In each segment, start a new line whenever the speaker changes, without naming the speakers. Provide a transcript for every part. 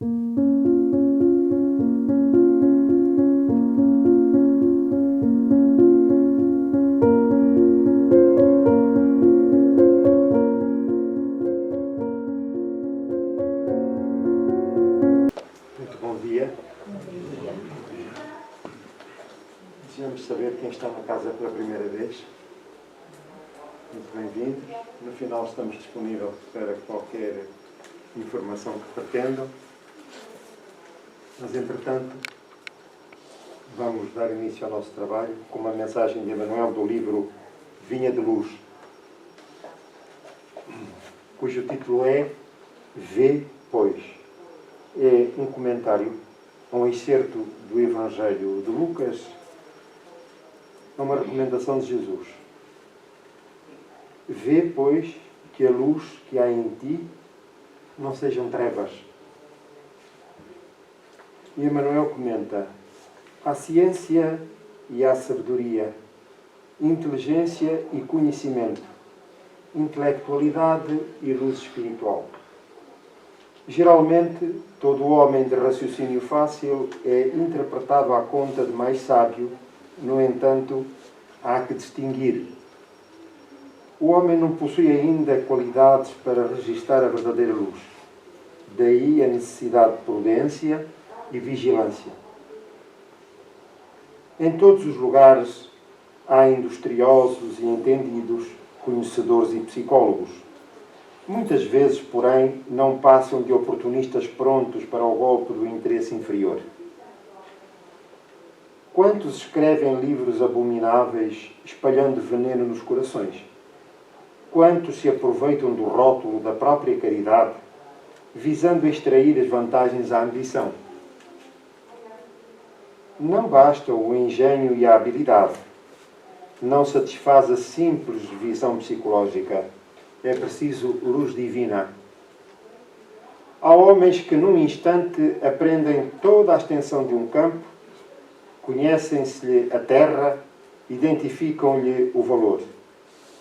Desejamos saber quem está na casa pela primeira vez. Muito bem-vindos. No final estamos disponíveis para qualquer informação que pretendam. Mas, entretanto, vamos dar início ao nosso trabalho com uma mensagem de Emmanuel do livro Vinha de Luz, cujo título é Vê, pois. É um comentário a um excerto do Evangelho de Lucas, a uma recomendação de Jesus. Vê, pois, que a luz que há em ti não sejam trevas. E Emmanuel comenta: há ciência e há sabedoria, inteligência e conhecimento, intelectualidade e luz espiritual. Geralmente, todo homem de raciocínio fácil é interpretado à conta de mais sábio. No entanto, há que distinguir. O homem não possui ainda qualidades para registar a verdadeira luz. Daí a necessidade de prudência e vigilância. Em todos os lugares há industriosos e entendidos, conhecedores e psicólogos. Muitas vezes, porém, não passam de oportunistas prontos para o golpe do interesse inferior. Quantos escrevem livros abomináveis, espalhando veneno nos corações? Quantos se aproveitam do rótulo da própria caridade, visando extrair as vantagens à ambição? Não basta o engenho e a habilidade. Não satisfaz a simples visão psicológica. É preciso luz divina. Há homens que num instante aprendem toda a extensão de um campo, conhecem-se-lhe a terra, identificam-lhe o valor.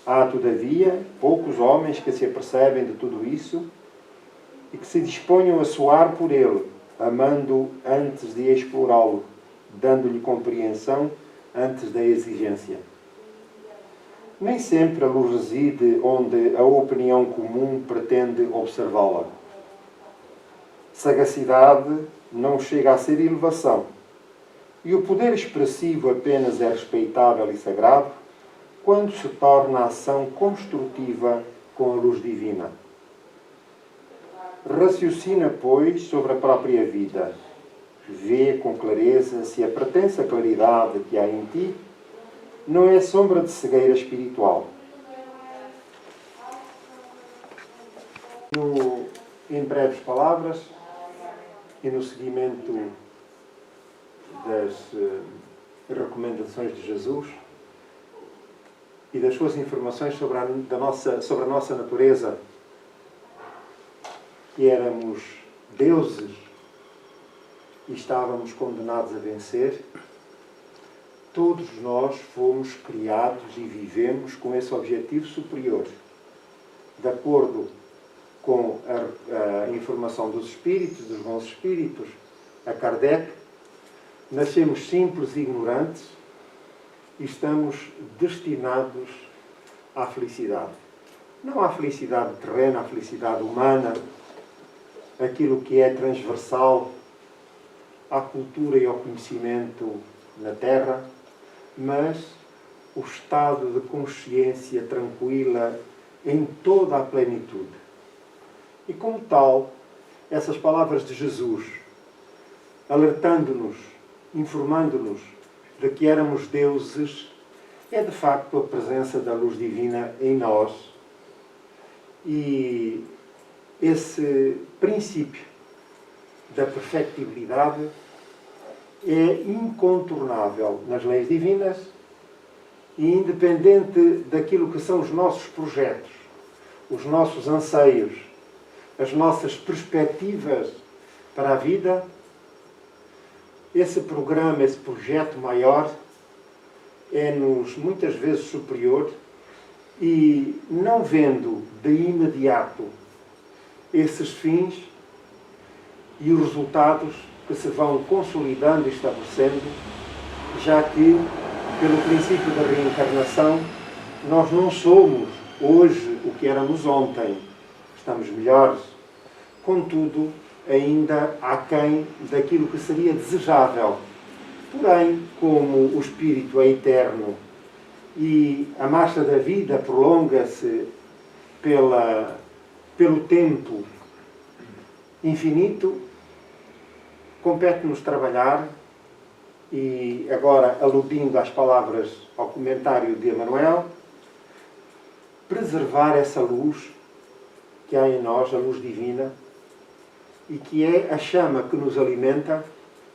Há, todavia, poucos homens que se apercebem de tudo isso e que se disponham a suar por ele, amando antes de explorá-lo, dando-lhe compreensão antes da exigência. Nem sempre a luz reside onde a opinião comum pretende observá-la. Sagacidade não chega a ser elevação, e o poder expressivo apenas é respeitável e sagrado quando se torna a ação construtiva com a luz divina. Raciocina, pois, sobre a própria vida. Vê com clareza se a pretensa claridade que há em ti não é sombra de cegueira espiritual. Em breves palavras, e no seguimento das recomendações de Jesus e das suas informações sobre a nossa natureza, que éramos deuses e estávamos condenados a vencer, todos nós fomos criados e vivemos com esse objetivo superior. De acordo com a informação dos espíritos, dos bons espíritos, a Kardec, nascemos simples e ignorantes e estamos destinados à felicidade. Não à felicidade terrena, à felicidade humana, aquilo que é transversal à cultura e ao conhecimento na Terra, mas o estado de consciência tranquila em toda a plenitude. E como tal, essas palavras de Jesus, alertando-nos, informando-nos de que éramos deuses, é de facto a presença da luz divina em nós. E esse princípio da perfectibilidade é incontornável nas leis divinas e independente daquilo que são os nossos projetos, os nossos anseios, as nossas perspectivas para a vida. Esse programa, esse projeto maior é-nos muitas vezes superior e, não vendo de imediato esses fins, e os resultados que se vão consolidando e estabelecendo, já que, pelo princípio da reencarnação, nós não somos hoje o que éramos ontem. Estamos melhores. Contudo, ainda aquém daquilo que seria desejável. Porém, como o espírito é eterno e a marcha da vida prolonga-se pelo tempo infinito, compete-nos trabalhar, e agora aludindo às palavras, ao comentário de Emmanuel, preservar essa luz que há em nós, a luz divina, e que é a chama que nos alimenta,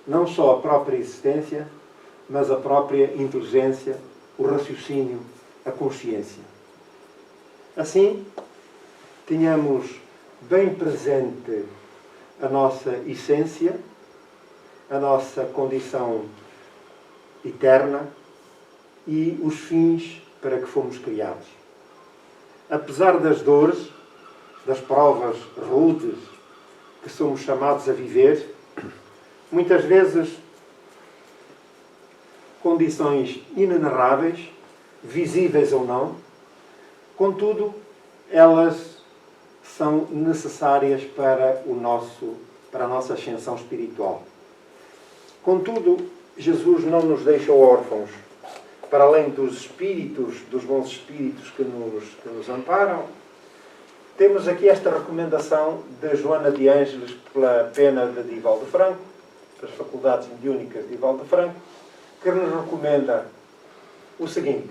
não só a própria existência, mas a própria inteligência, o raciocínio, a consciência. Assim, tenhamos bem presente a nossa essência, a nossa condição eterna e os fins para que fomos criados. Apesar das dores, das provas rudes que somos chamados a viver, muitas vezes condições inenarráveis, visíveis ou não, contudo, elas são necessárias para a nossa ascensão espiritual. Contudo, Jesus não nos deixa órfãos. Para além dos espíritos, dos bons espíritos que nos amparam, temos aqui esta recomendação de Joana de Ângeles pela pena de Divaldo Franco, das Faculdades Mediúnicas de Divaldo Franco, que nos recomenda o seguinte: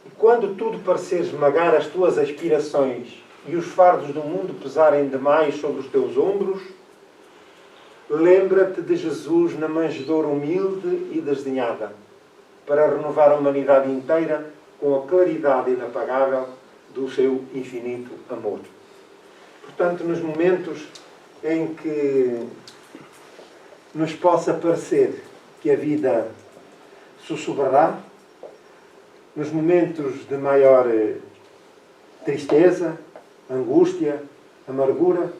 e quando tudo parecer esmagar as tuas aspirações e os fardos do mundo pesarem demais sobre os teus ombros, lembra-te de Jesus na manjedoura humilde e desdenhada, para renovar a humanidade inteira com a claridade inapagável do seu infinito amor. Portanto, nos momentos em que nos possa parecer que a vida sussurrará, nos momentos de maior tristeza, angústia, amargura,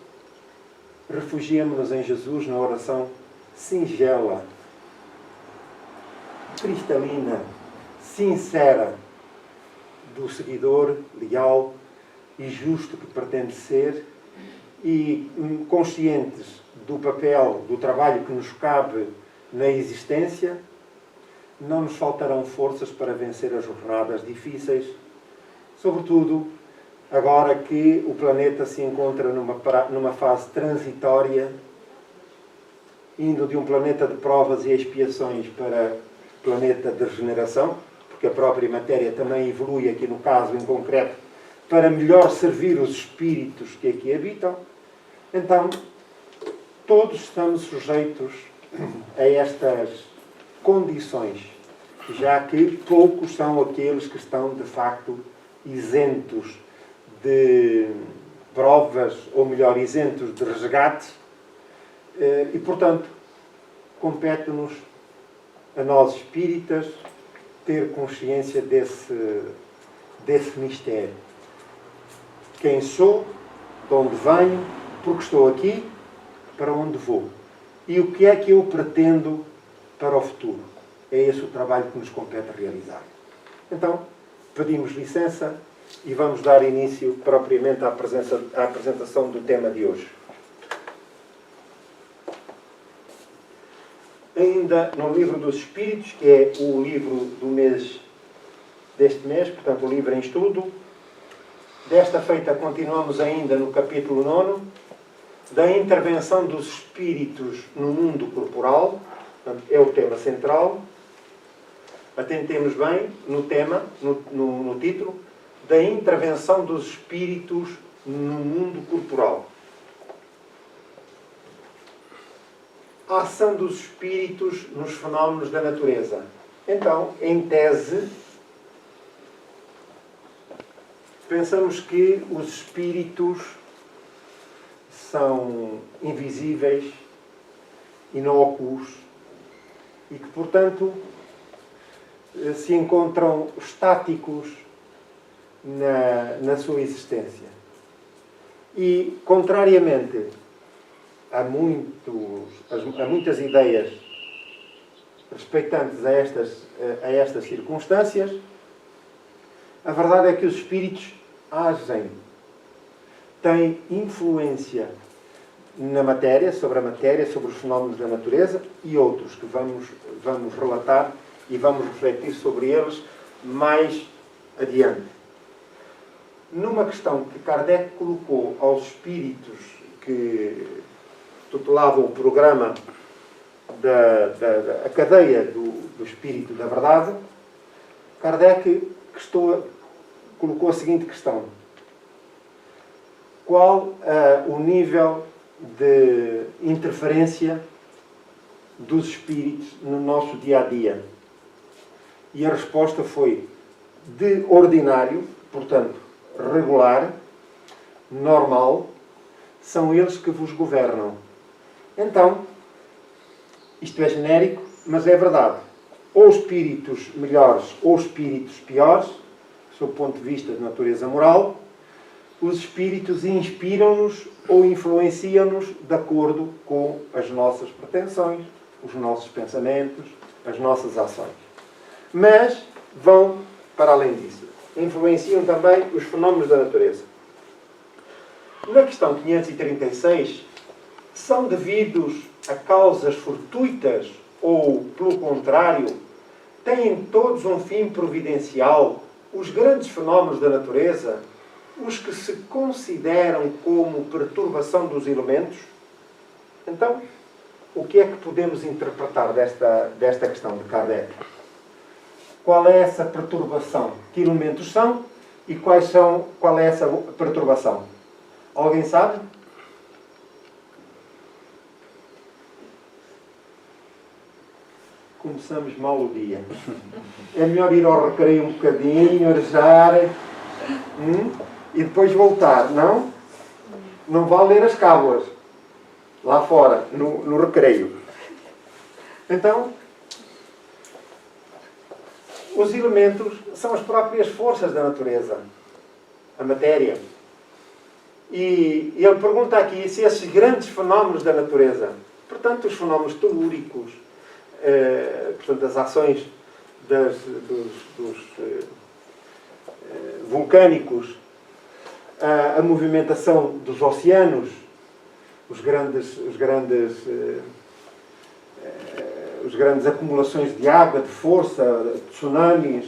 refugiemos-nos em Jesus na oração singela, cristalina, sincera do seguidor leal e justo que pretende ser, e conscientes do papel, do trabalho que nos cabe na existência. Não nos faltarão forças para vencer as jornadas difíceis, sobretudo agora que o planeta se encontra numa fase transitória, indo de um planeta de provas e expiações para planeta de regeneração, porque a própria matéria também evolui, aqui no caso em concreto, para melhor servir os espíritos que aqui habitam. Então, todos estamos sujeitos a estas condições, já que poucos são aqueles que estão, de facto, isentos de provas, ou melhor, isentos de resgate, e, portanto, compete-nos, a nós espíritas, ter consciência desse mistério. Quem sou, de onde venho, porque estou aqui, para onde vou. E o que é que eu pretendo para o futuro. É esse o trabalho que nos compete realizar. Então, pedimos licença e vamos dar início propriamente à apresentação do tema de hoje. Ainda no Livro dos Espíritos, que é o livro deste mês, portanto o livro em estudo. Desta feita continuamos ainda no capítulo 9, da intervenção dos espíritos no mundo corporal. Portanto, é o tema central. Atentemos bem no tema, no título, da intervenção dos espíritos no mundo corporal. A ação dos espíritos nos fenómenos da natureza. Então, em tese, pensamos que os espíritos são invisíveis, inócuos e que, portanto, se encontram estáticos na sua existência. E, contrariamente há muitas ideias respeitantes a estas circunstâncias. A verdade é que os espíritos agem, têm influência na matéria, sobre os fenómenos da natureza e outros que vamos relatar e vamos refletir sobre eles mais adiante. Numa questão que Kardec colocou aos espíritos que tutelavam o programa da cadeia do espírito da verdade, Kardec colocou a seguinte questão: qual o nível de interferência dos espíritos no nosso dia-a-dia? E a resposta foi: de ordinário, portanto, regular, normal, são eles que vos governam. Então, isto é genérico, mas é verdade. Ou espíritos melhores ou espíritos piores, sob o ponto de vista de natureza moral, os espíritos inspiram-nos ou influenciam-nos de acordo com as nossas pretensões, os nossos pensamentos, as nossas ações. Mas vão para além disso. Influenciam também os fenómenos da natureza. Na questão 536, são devidos a causas fortuitas ou, pelo contrário, têm todos um fim providencial os grandes fenómenos da natureza, os que se consideram como perturbação dos elementos? Então, o que é que podemos interpretar desta questão de Kardec? Qual é essa perturbação? Que elementos são e qual é essa perturbação? Alguém sabe? Começamos mal o dia. É melhor ir ao recreio um bocadinho, arejar, e depois voltar, não? Não vale ler as cábulas lá fora, no recreio. Então, os elementos são as próprias forças da natureza, a matéria. E ele pergunta aqui se esses grandes fenómenos da natureza, portanto, os fenómenos telúricos, portanto, as ações dos vulcânicos, a movimentação dos oceanos, os grandes acumulações de água, de força, de tsunamis,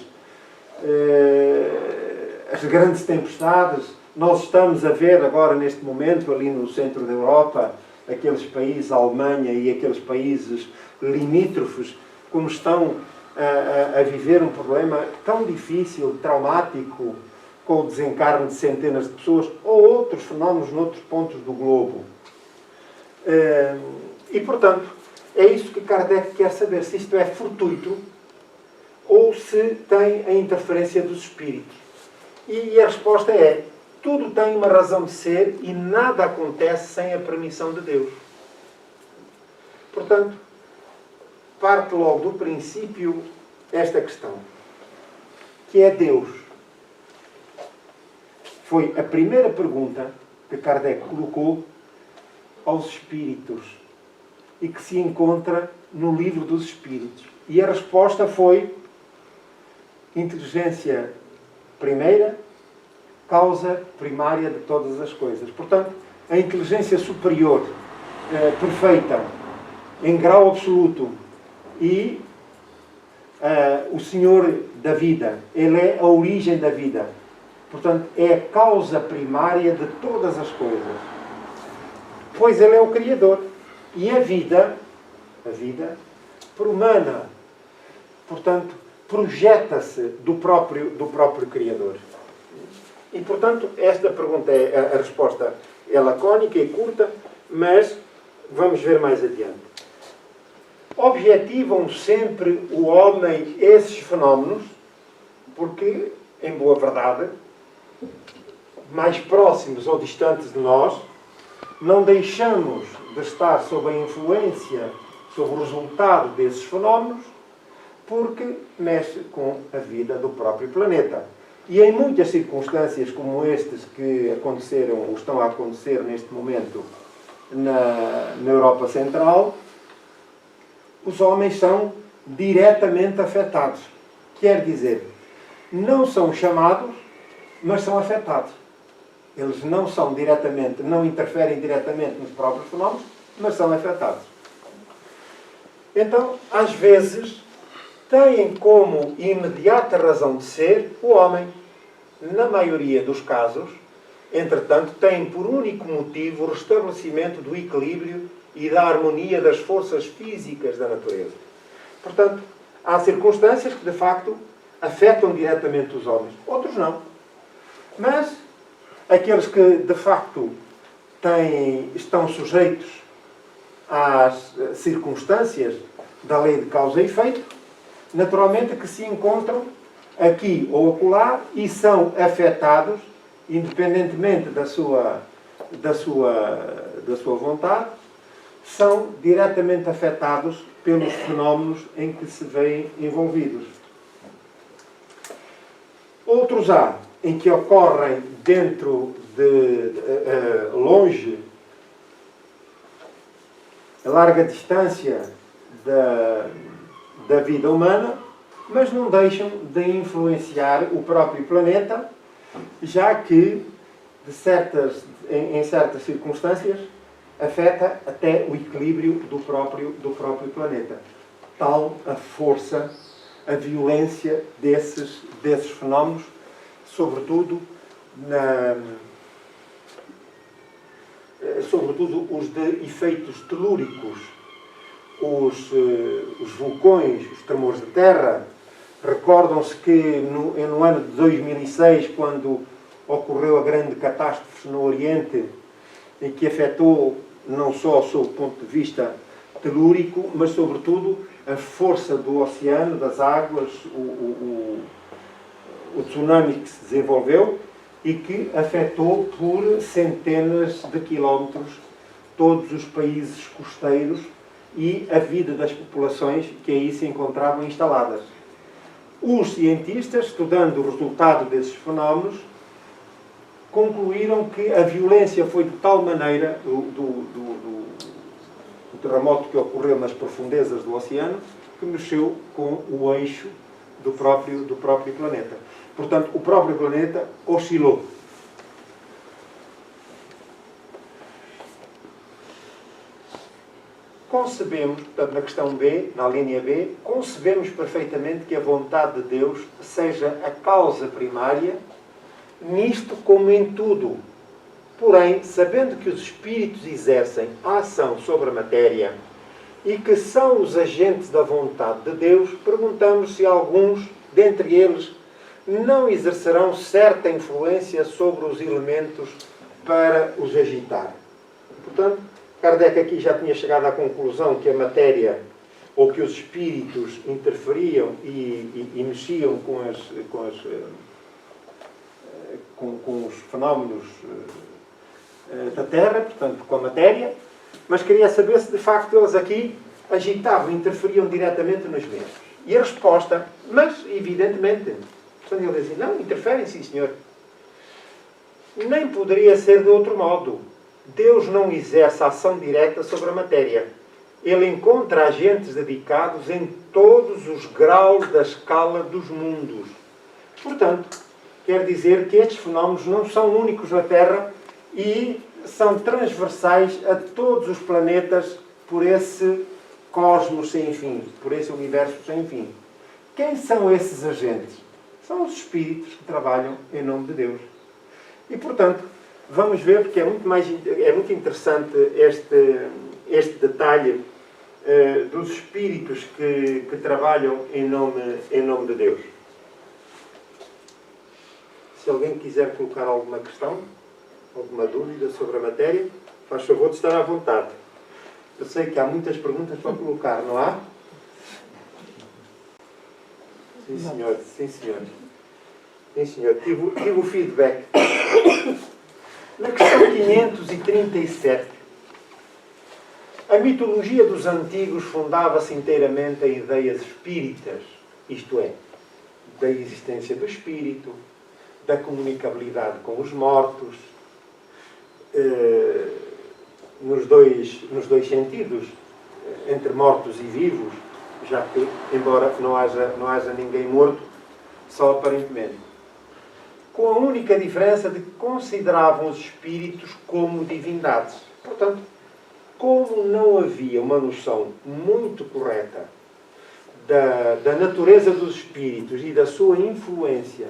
as grandes tempestades. Nós estamos a ver agora, neste momento, ali no centro da Europa, aqueles países, a Alemanha e aqueles países limítrofes, como estão a viver um problema tão difícil, traumático, com o desencarne de centenas de pessoas, ou outros fenómenos noutros pontos do globo. E, portanto, é isso que Kardec quer saber, se isto é fortuito ou se tem a interferência dos espíritos. E a resposta é: tudo tem uma razão de ser e nada acontece sem a permissão de Deus. Portanto, parte logo do princípio esta questão, que é Deus. Foi a primeira pergunta que Kardec colocou aos espíritos e que se encontra no Livro dos Espíritos. E a resposta foi: inteligência primeira, causa primária de todas as coisas. Portanto, a inteligência superior, perfeita, em grau absoluto, e o Senhor da vida, Ele é a origem da vida. Portanto, é a causa primária de todas as coisas. Pois Ele é o Criador. E a vida promana, portanto, projeta-se do próprio Criador. E, portanto, esta pergunta, a resposta é lacónica e curta, mas vamos ver mais adiante. Objetivam sempre o homem esses fenómenos, porque, em boa verdade, mais próximos ou distantes de nós, não deixamos de estar sob a influência, sob o resultado desses fenómenos, porque mexe com a vida do próprio planeta. E em muitas circunstâncias como estas que aconteceram ou estão a acontecer neste momento na Europa Central, os homens são diretamente afetados. Quer dizer, não são chamados, mas são afetados. Eles não são diretamente, não interferem diretamente nos próprios fenómenos, mas são afetados. Então, às vezes, têm como imediata razão de ser o homem. Na maioria dos casos, entretanto, têm por único motivo o restabelecimento do equilíbrio e da harmonia das forças físicas da natureza. Portanto, há circunstâncias que, de facto, afetam diretamente os homens. Outros não. Mas aqueles que, de facto, estão sujeitos às circunstâncias da lei de causa e efeito, naturalmente que se encontram aqui ou acolá e são afetados, independentemente da sua vontade, são diretamente afetados pelos fenómenos em que se veem envolvidos. Outros há em que ocorrem dentro longe, a larga distância da vida humana, mas não deixam de influenciar o próprio planeta, já que, em certas circunstâncias, afeta até o equilíbrio do próprio planeta. Tal a força, a violência desses fenómenos, sobretudo os de efeitos telúricos, os vulcões, os tremores de terra. Recordam-se que no ano de 2006, quando ocorreu a grande catástrofe no Oriente, em que afetou não só sob o ponto de vista telúrico, mas sobretudo a força do oceano, das águas, o tsunami que se desenvolveu e que afetou por centenas de quilómetros todos os países costeiros e a vida das populações que aí se encontravam instaladas. Os cientistas, estudando o resultado desses fenómenos, concluíram que a violência foi de tal maneira do terremoto que ocorreu nas profundezas do oceano, que mexeu com o eixo do próprio planeta. Portanto, o próprio planeta oscilou. Concebemos, portanto, na questão B, na linha B, concebemos perfeitamente que a vontade de Deus seja a causa primária, nisto como em tudo. Porém, sabendo que os espíritos exercem a ação sobre a matéria e que são os agentes da vontade de Deus, perguntamos se alguns, dentre eles, não exercerão certa influência sobre os elementos para os agitar. Portanto, Kardec aqui já tinha chegado à conclusão que a matéria, ou que os espíritos interferiam e mexiam com os fenómenos da Terra, portanto, com a matéria, mas queria saber se de facto eles aqui agitavam, interferiam diretamente nos mesmos. E a resposta, mas evidentemente, quando ele dizia, não, interferem sim, senhor. Nem poderia ser de outro modo. Deus não exerce ação direta sobre a matéria. Ele encontra agentes dedicados em todos os graus da escala dos mundos. Portanto, quer dizer que estes fenómenos não são únicos na Terra e são transversais a todos os planetas por esse cosmos sem fim, por esse universo sem fim. Quem são esses agentes? São os espíritos que trabalham em nome de Deus. E, portanto, vamos ver, porque é muito interessante este detalhe dos espíritos que trabalham em nome de Deus. Se alguém quiser colocar alguma questão, alguma dúvida sobre a matéria, faz favor de estar à vontade. Eu sei que há muitas perguntas para colocar, não há? Sim, senhor. Sim, senhor. Sim, senhor. Tive o feedback. Na questão 537, a mitologia dos antigos fundava-se inteiramente em ideias espíritas, isto é, da existência do espírito, da comunicabilidade com os mortos, nos dois sentidos, entre mortos e vivos, já que, embora não haja ninguém morto, só aparentemente. Com a única diferença de que consideravam os espíritos como divindades. Portanto, como não havia uma noção muito correta da natureza dos espíritos e da sua influência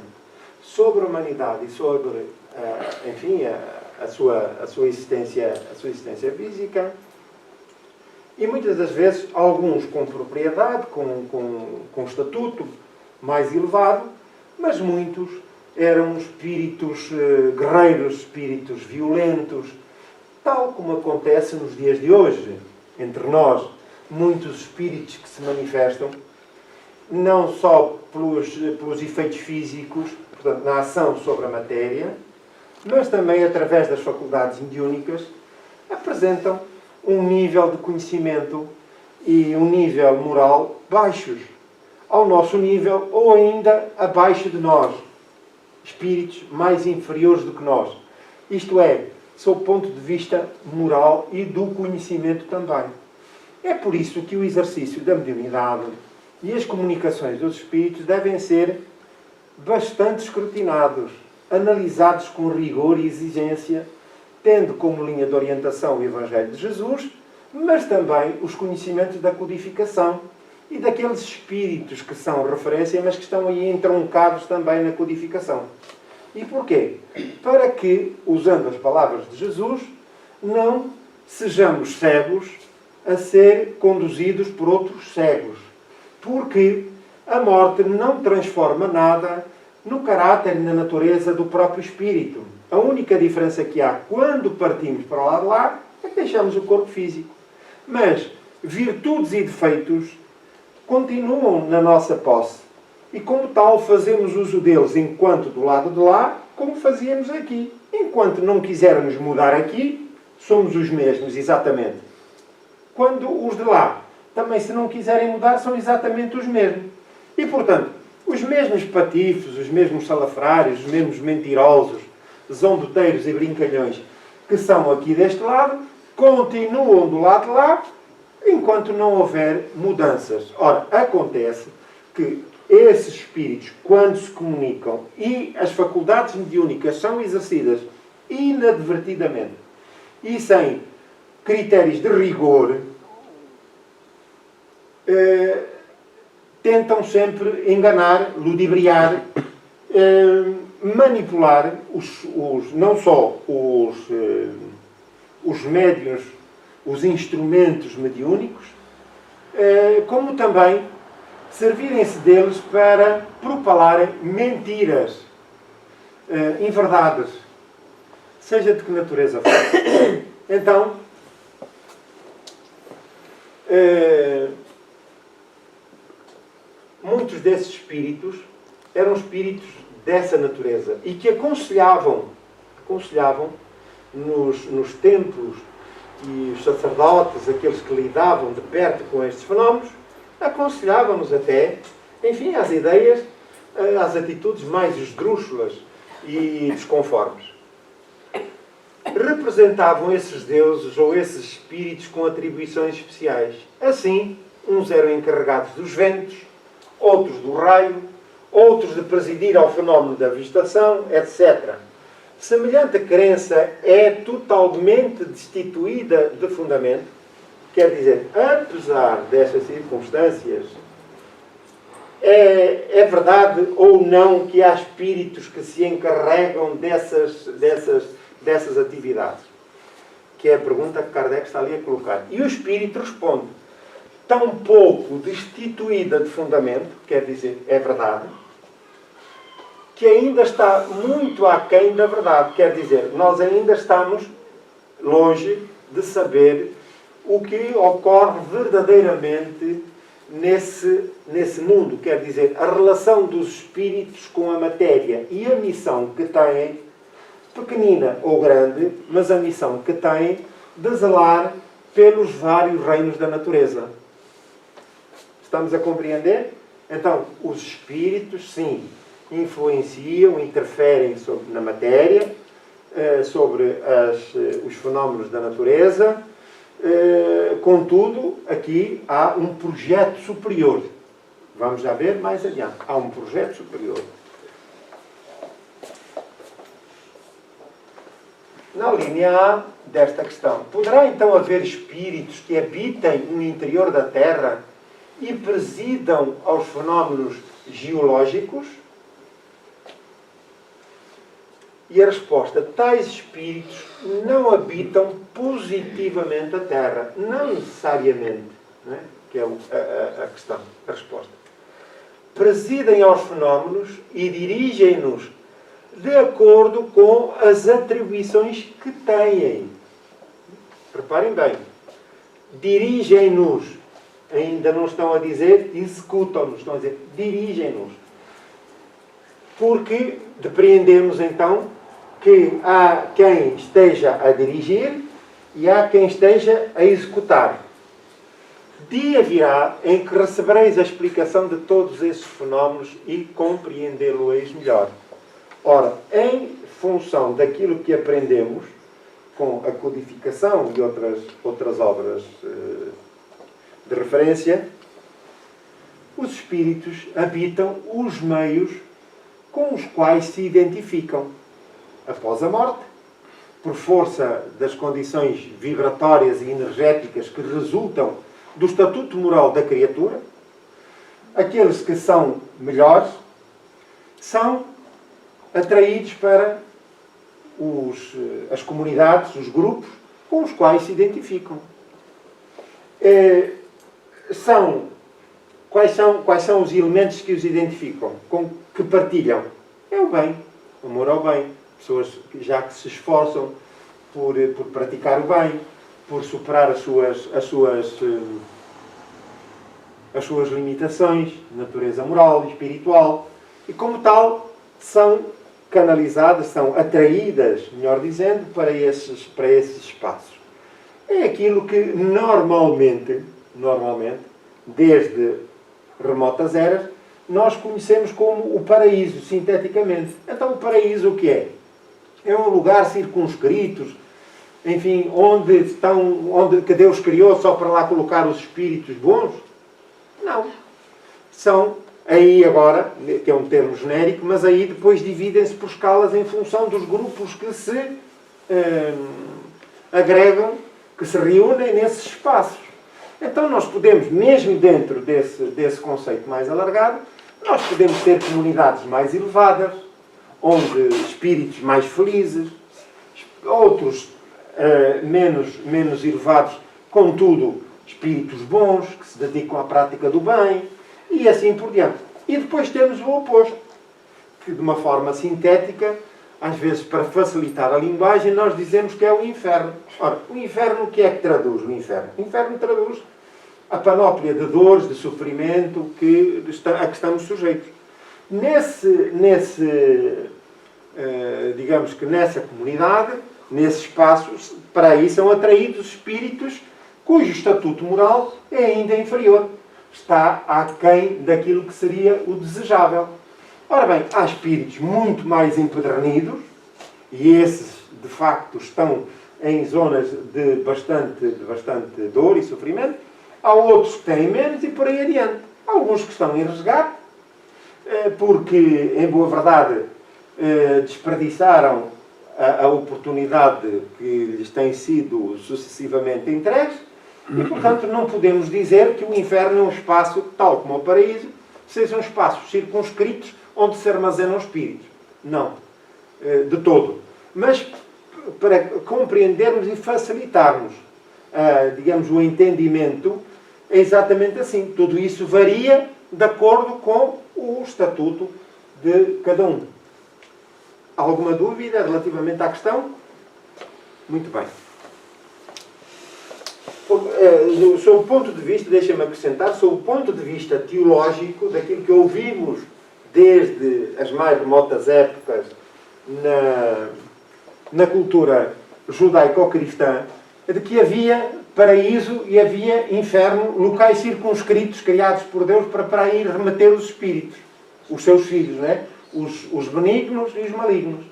sobre a humanidade e sobre, enfim, a sua existência física, e muitas das vezes, alguns com propriedade, com estatuto mais elevado, mas muitos eram espíritos guerreiros, espíritos violentos, tal como acontece nos dias de hoje. Entre nós, muitos espíritos que se manifestam, não só pelos efeitos físicos, portanto, na ação sobre a matéria, mas também através das faculdades mediúnicas, apresentam um nível de conhecimento e um nível moral baixos ao nosso nível ou ainda abaixo de nós. Espíritos mais inferiores do que nós. Isto é, sob o ponto de vista moral e do conhecimento também. É por isso que o exercício da mediunidade e as comunicações dos espíritos devem ser bastante escrutinados, analisados com rigor e exigência, tendo como linha de orientação o Evangelho de Jesus, mas também os conhecimentos da codificação e daqueles espíritos que são referência, mas que estão aí entroncados também na codificação. E porquê? Para que, usando as palavras de Jesus, não sejamos cegos a ser conduzidos por outros cegos. Porque a morte não transforma nada no caráter e na natureza do próprio espírito. A única diferença que há quando partimos para o lado de lá é que deixamos o corpo físico. Mas virtudes e defeitos continuam na nossa posse. E como tal fazemos uso deles enquanto do lado de lá, como fazíamos aqui. Enquanto não quisermos mudar aqui, somos os mesmos, exatamente. Quando os de lá também, se não quiserem mudar, são exatamente os mesmos. E, portanto, os mesmos patifes, os mesmos salafrários, os mesmos mentirosos, zomboteiros e brincalhões que são aqui deste lado, continuam do lado de lá, enquanto não houver mudanças. Ora, acontece que esses espíritos, quando se comunicam e as faculdades mediúnicas são exercidas inadvertidamente e sem critérios de rigor, tentam sempre enganar, ludibriar, manipular não só os médiuns, os instrumentos mediúnicos, como também servirem-se deles para propalarem mentiras, inverdades, seja de que natureza for. Então, muitos desses espíritos eram espíritos dessa natureza e que aconselhavam nos templos, e os sacerdotes, aqueles que lidavam de perto com estes fenómenos, aconselhavam-nos até, enfim, às ideias, às atitudes mais esdrúxulas e desconformes. Representavam esses deuses ou esses espíritos com atribuições especiais. Assim, uns eram encarregados dos ventos, outros do raio, outros de presidir ao fenómeno da avistação, etc. Semelhante crença é totalmente destituída de fundamento. Quer dizer, apesar dessas circunstâncias, é verdade ou não que há espíritos que se encarregam dessas atividades? Que é a pergunta que Kardec está ali a colocar. E o espírito responde, tão pouco destituída de fundamento, quer dizer, é verdade, que ainda está muito aquém da verdade. Quer dizer, nós ainda estamos longe de saber o que ocorre verdadeiramente nesse mundo. Quer dizer, a relação dos espíritos com a matéria e a missão que têm, pequenina ou grande, mas a missão que têm de zelar pelos vários reinos da natureza. Estamos a compreender? Então, os espíritos, sim, influenciam, interferem na matéria, sobre os fenómenos da natureza. Contudo, aqui há um projeto superior. Vamos já ver mais adiante. Há um projeto superior. Na linha A desta questão, poderá então haver espíritos que habitem no interior da Terra e presidam aos fenómenos geológicos? E a resposta: tais espíritos não habitam positivamente a Terra. Não necessariamente. Não é? Que é a questão, a resposta. Presidem aos fenómenos e dirigem-nos de acordo com as atribuições que têm. Reparem bem. Dirigem-nos. Ainda não estão a dizer executam-nos. Estão a dizer dirigem-nos. Porque depreendemos então que há quem esteja a dirigir e há quem esteja a executar. Dia virá em que recebereis a explicação de todos esses fenómenos e compreendê-lo-eis melhor. Ora, em função daquilo que aprendemos com a codificação e outras obras de referência, os espíritos habitam os meios com os quais se identificam após a morte, por força das condições vibratórias e energéticas que resultam do estatuto moral da criatura. Aqueles que são melhores são atraídos para as comunidades, os grupos com os quais se identificam. Quais são os elementos que os identificam? Que partilham? É o bem, o amor ao bem. Pessoas que se esforçam por praticar o bem, por superar as suas limitações, natureza moral e espiritual. E como tal, são canalizadas, são atraídas, melhor dizendo, para esses espaços. É aquilo que normalmente, desde remotas eras, nós conhecemos como o paraíso, sinteticamente. Então o paraíso o que é? É um lugar circunscrito, enfim, onde que Deus criou só para lá colocar os espíritos bons? Não. São, aí agora, que é um termo genérico, mas aí depois dividem-se por escalas em função dos grupos que se agregam, que se reúnem nesses espaços. Então nós podemos, mesmo dentro desse conceito mais alargado, nós podemos ter comunidades mais elevadas, onde espíritos mais felizes, outros menos elevados, contudo, espíritos bons, que se dedicam à prática do bem, e assim por diante. E depois temos o oposto, que de uma forma sintética, às vezes para facilitar a linguagem, nós dizemos que é o inferno. Ora, o inferno, o que é que traduz o inferno? O inferno traduz a panóplia de dores, de sofrimento a que estamos sujeitos. Digamos que nessa comunidade, nesse espaço, para aí são atraídos espíritos cujo estatuto moral é ainda inferior. Está aquém daquilo que seria o desejável. Ora bem, há espíritos muito mais empedernidos, e esses, de facto, estão em zonas de bastante dor e sofrimento. Há outros que têm menos e por aí adiante. Há alguns que estão em resgate, porque, em boa verdade, desperdiçaram a oportunidade que lhes tem sido sucessivamente entregues, e, portanto, não podemos dizer que o inferno é um espaço, tal como o paraíso, sejam espaços circunscritos onde se armazenam espíritos. Não. De todo. Mas, para compreendermos e facilitarmos, digamos, o entendimento, é exatamente assim. Tudo isso varia de acordo com o estatuto de cada um. Alguma dúvida relativamente à questão? Muito bem. Sob o ponto de vista, deixa-me acrescentar, sob o ponto de vista teológico, daquilo que ouvimos desde as mais remotas épocas na cultura judaico-cristã, de que havia paraíso e havia inferno, locais circunscritos, criados por Deus para ir remeter os espíritos, os seus filhos, não é? Os benignos e os malignos.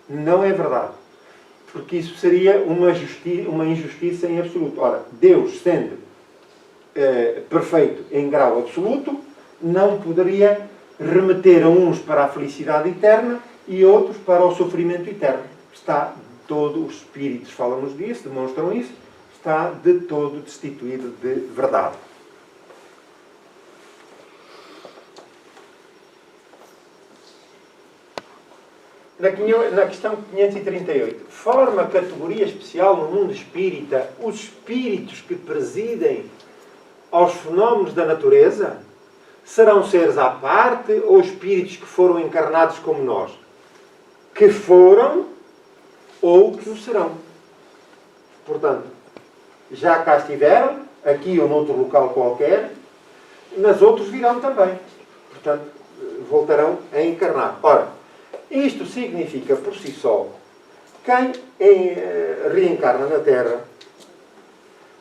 Não é verdade. Porque isso seria uma injustiça em absoluto. Ora, Deus, sendo perfeito em grau absoluto, não poderia remeter a uns para a felicidade eterna e outros para o sofrimento eterno. Está todo, os espíritos falam-nos disso, demonstram isso, está de todo destituído de verdade. Na questão 538, forma categoria especial no mundo espírita os espíritos que presidem aos fenómenos da natureza? Serão seres à parte ou espíritos que foram encarnados como nós? Que foram ou que o serão. Portanto, já cá estiveram, aqui ou noutro local qualquer, mas outros virão também. Portanto, voltarão a encarnar. Ora, isto significa por si só, quem reencarna na Terra,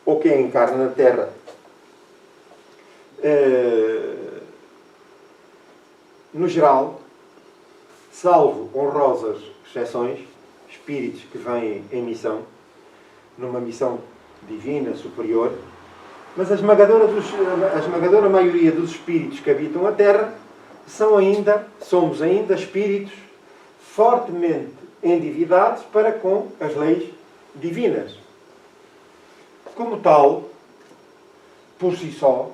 ou quem encarna na Terra, no geral, salvo honrosas exceções, espíritos que vêm em missão, numa missão divina, superior, mas a esmagadora maioria dos espíritos que habitam a Terra somos ainda espíritos fortemente endividados para com as leis divinas. Como tal, por si só,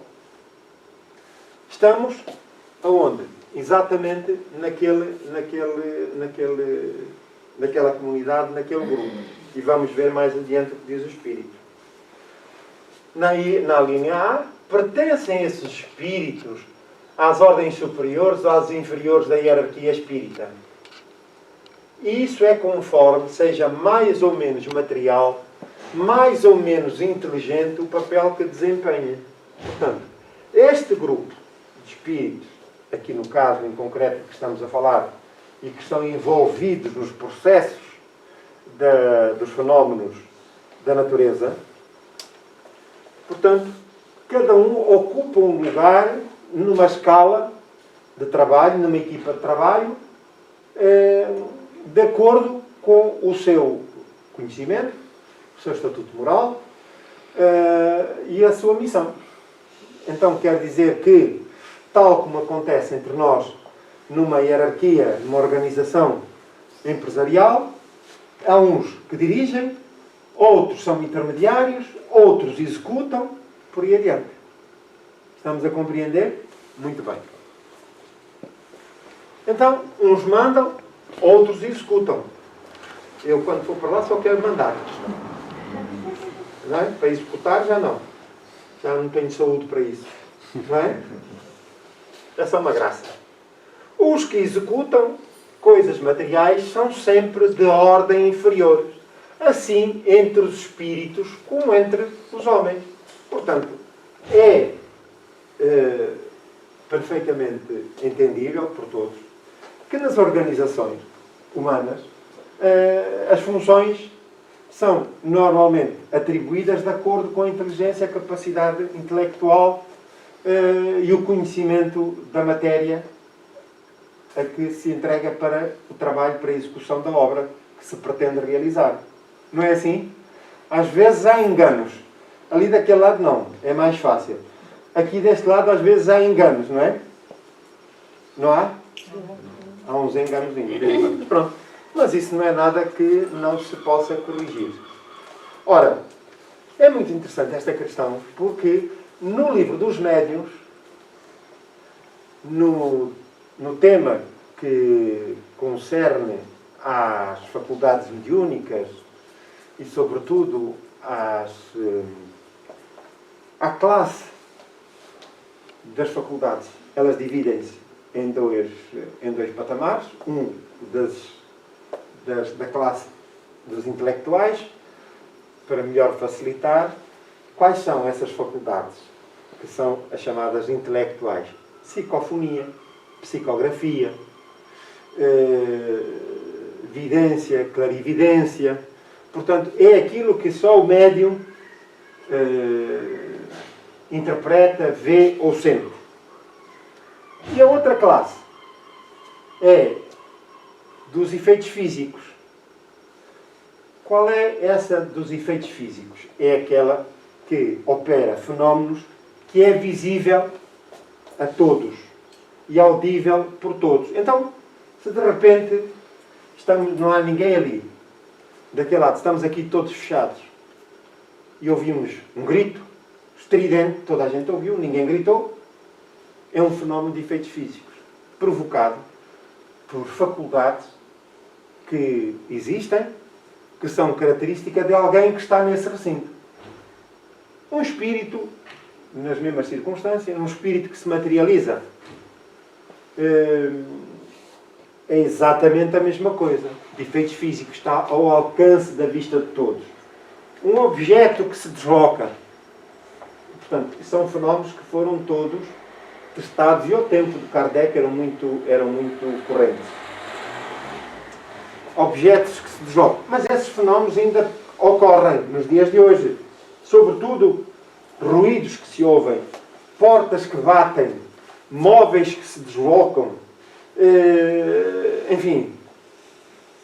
estamos aonde? Exatamente naquela comunidade, naquele grupo. E vamos ver mais adiante o que diz o Espírito. Na linha A, pertencem esses espíritos às ordens superiores ou às inferiores da hierarquia espírita. E isso é conforme seja mais ou menos material, mais ou menos inteligente o papel que desempenha. Portanto, este grupo de espíritos, aqui no caso em concreto que estamos a falar, e que estão envolvidos nos processos dos fenómenos da natureza, portanto, cada um ocupa um lugar numa escala de trabalho, numa equipa de trabalho, de acordo com o seu conhecimento, o seu estatuto moral e a sua missão. Então quer dizer que, tal como acontece entre nós numa hierarquia, numa organização empresarial, há uns que dirigem, outros são intermediários, outros executam, por aí adiante. Estamos a compreender? Muito bem. Então, uns mandam, outros executam. Eu, quando for para lá, só quero mandar. Não é? Para executar, já não. Já não tenho saúde para isso. Não é? É só uma graça. Os que executam coisas materiais são sempre de ordem inferior. Assim, entre os espíritos, como entre os homens. Portanto, é perfeitamente entendível por todos que nas organizações humanas as funções são normalmente atribuídas de acordo com a inteligência, a capacidade intelectual e o conhecimento da matéria a que se entrega para o trabalho, para a execução da obra que se pretende realizar. Não é assim? Às vezes há enganos. Ali daquele lado não, é mais fácil. Aqui deste lado às vezes há enganos, não é? Não há? Há uns enganos. Pronto. Mas isso não é nada que não se possa corrigir. Ora, é muito interessante esta questão, porque no livro dos médiuns, no tema que concerne às faculdades mediúnicas e, sobretudo, à classe das faculdades, elas dividem-se em dois patamares. Um da classe dos intelectuais, para melhor facilitar. Quais são essas faculdades? Que são as chamadas intelectuais. Psicofonia, psicografia, vidência, clarividência. Portanto, é aquilo que só o médium interpreta, vê ou sente. E a outra classe é dos efeitos físicos, Qual é essa dos efeitos físicos? É aquela que opera fenómenos que é visível a todos e audível por todos. Então, se de repente não há ninguém ali, daquele lado, estamos aqui todos fechados e ouvimos um grito estridente, toda a gente ouviu, ninguém gritou, é um fenómeno de efeitos físicos provocado por faculdades que existem, que são característica de alguém que está nesse recinto. Um espírito, nas mesmas circunstâncias, um espírito que se materializa, é exatamente a mesma coisa. De efeitos físicos, está ao alcance da vista de todos. Um objeto que se desloca. Portanto, são fenómenos que foram todos testados e ao tempo de Kardec eram muito correntes. Objetos que se deslocam. Mas esses fenómenos ainda ocorrem nos dias de hoje. Sobretudo, ruídos que se ouvem, portas que batem, móveis que se deslocam, enfim,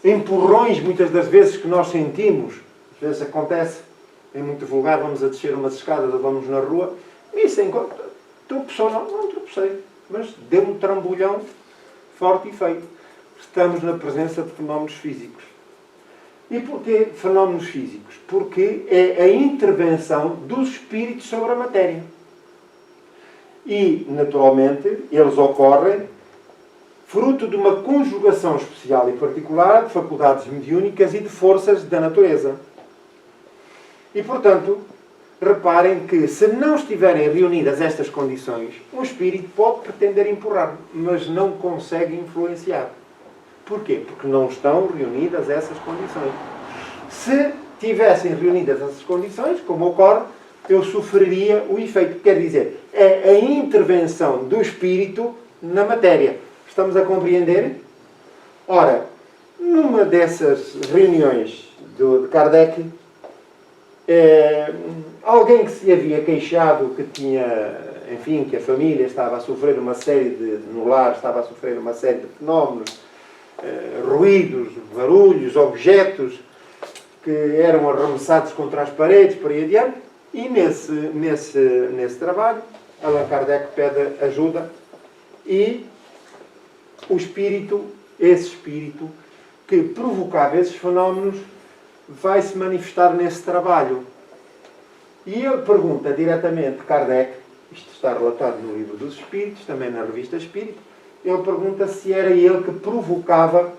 empurrões muitas das vezes que nós sentimos. Às vezes acontece, é muito vulgar, vamos a descer umas escadas ou vamos na rua, e sem tropeçou, não tropecei, mas deu um trambolhão forte e feio. Estamos na presença de fenómenos físicos. E porquê fenómenos físicos? Porque é a intervenção dos espíritos sobre a matéria. E, naturalmente, eles ocorrem fruto de uma conjugação especial e particular de faculdades mediúnicas e de forças da natureza. E, portanto, reparem que, se não estiverem reunidas estas condições, um espírito pode pretender empurrar, mas não consegue influenciar. Porquê? Porque não estão reunidas essas condições. Se tivessem reunidas essas condições, como ocorre, eu sofreria o efeito. Quer dizer, é a intervenção do espírito na matéria. Estamos a compreender? Ora, numa dessas reuniões de Kardec, alguém que se havia queixado que tinha, enfim, que a família estava a sofrer uma série no lar estava a sofrer uma série de fenómenos, ruídos, barulhos, objetos que eram arremessados contra as paredes, por aí adiante, e nesse trabalho, Allan Kardec pede ajuda e esse espírito que provocava esses fenómenos vai se manifestar nesse trabalho. E ele pergunta diretamente, Kardec, isto está relatado no Livro dos Espíritos, também na Revista Espírita, ele pergunta se era ele que provocava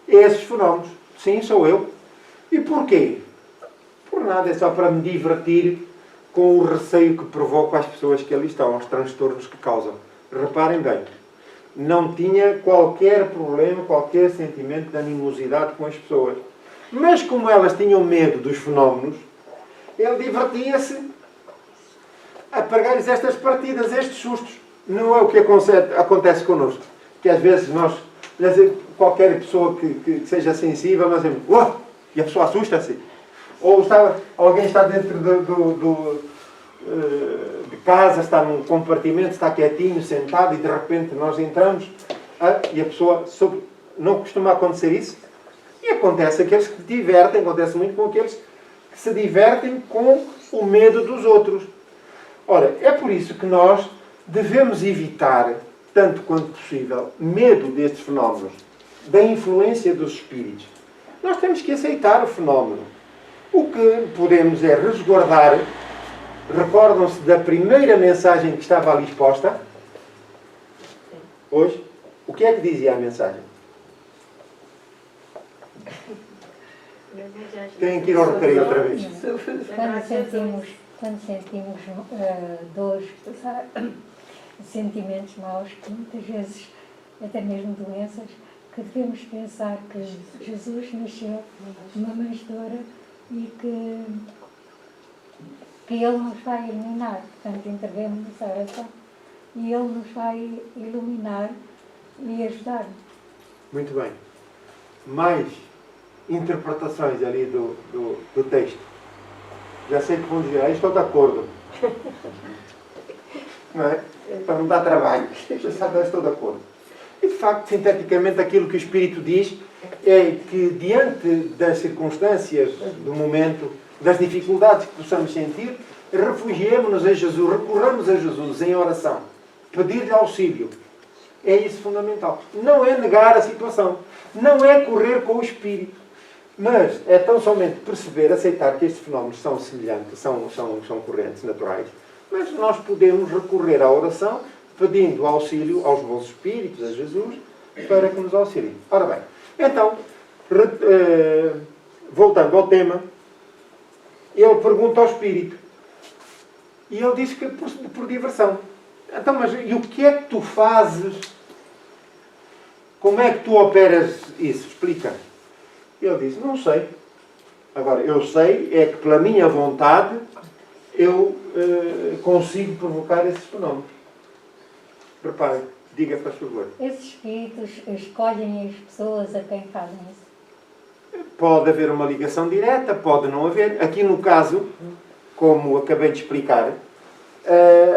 esses fenómenos. Sim, sou eu. E porquê? Por nada, é só para me divertir com o receio que provoca às pessoas que ali estão, aos transtornos que causam. Reparem bem, não tinha qualquer problema, qualquer sentimento de animosidade com as pessoas. Mas como elas tinham medo dos fenómenos, ele divertia-se a pagar-lhes estas partidas, estes sustos. Não é o que acontece connosco. Que às vezes qualquer pessoa que seja sensível, nós dizemos, uau! E a pessoa assusta-se. Ou alguém está dentro de casa, está num compartimento, está quietinho, sentado, e de repente nós entramos, e a pessoa... Não costuma acontecer isso? E acontece aqueles que se divertem, acontece muito com aqueles que se divertem com o medo dos outros. Ora, é por isso que nós devemos evitar, tanto quanto possível, medo destes fenómenos, da influência dos espíritos. Nós temos que aceitar o fenómeno. O que podemos é resguardar. Recordam-se da primeira mensagem que estava ali exposta? Hoje? O que é que dizia a mensagem? Têm que ir ao recreio outra vez.
Quando sentimos dores, sentimentos maus, que muitas vezes, até mesmo doenças, que devemos pensar que Jesus nasceu numa manjedoura e que Ele nos vai iluminar. Portanto, intervemos nessa oração e Ele nos vai iluminar e ajudar.
Muito bem. Mais interpretações ali do texto. Já sei que vão dizer, estou de acordo. Não é? Para não dar trabalho. Já sabe, estou de acordo. E, de facto, sinteticamente, aquilo que o Espírito diz é que, diante das circunstâncias do momento, das dificuldades que possamos sentir, refugiemos-nos em Jesus, recorramos a Jesus em oração, pedir-lhe auxílio. É isso fundamental. Não é negar a situação, não é correr com o Espírito, mas é tão somente perceber, aceitar que estes fenómenos são semelhantes, são correntes naturais, mas nós podemos recorrer à oração, pedindo auxílio aos bons Espíritos, a Jesus, para que nos auxiliem. Ora bem, então, voltando ao tema, ele pergunta ao Espírito. E ele diz que por diversão. Então, mas e o que é que tu fazes? Como é que tu operas isso? Explica. Ele diz, não sei. Agora, eu sei é que pela minha vontade eu consigo provocar esses fenómenos. Prepare, diga, por favor.
Esses espíritos escolhem as pessoas a quem fazem isso?
Pode haver uma ligação direta, pode não haver. Aqui no caso, como acabei de explicar,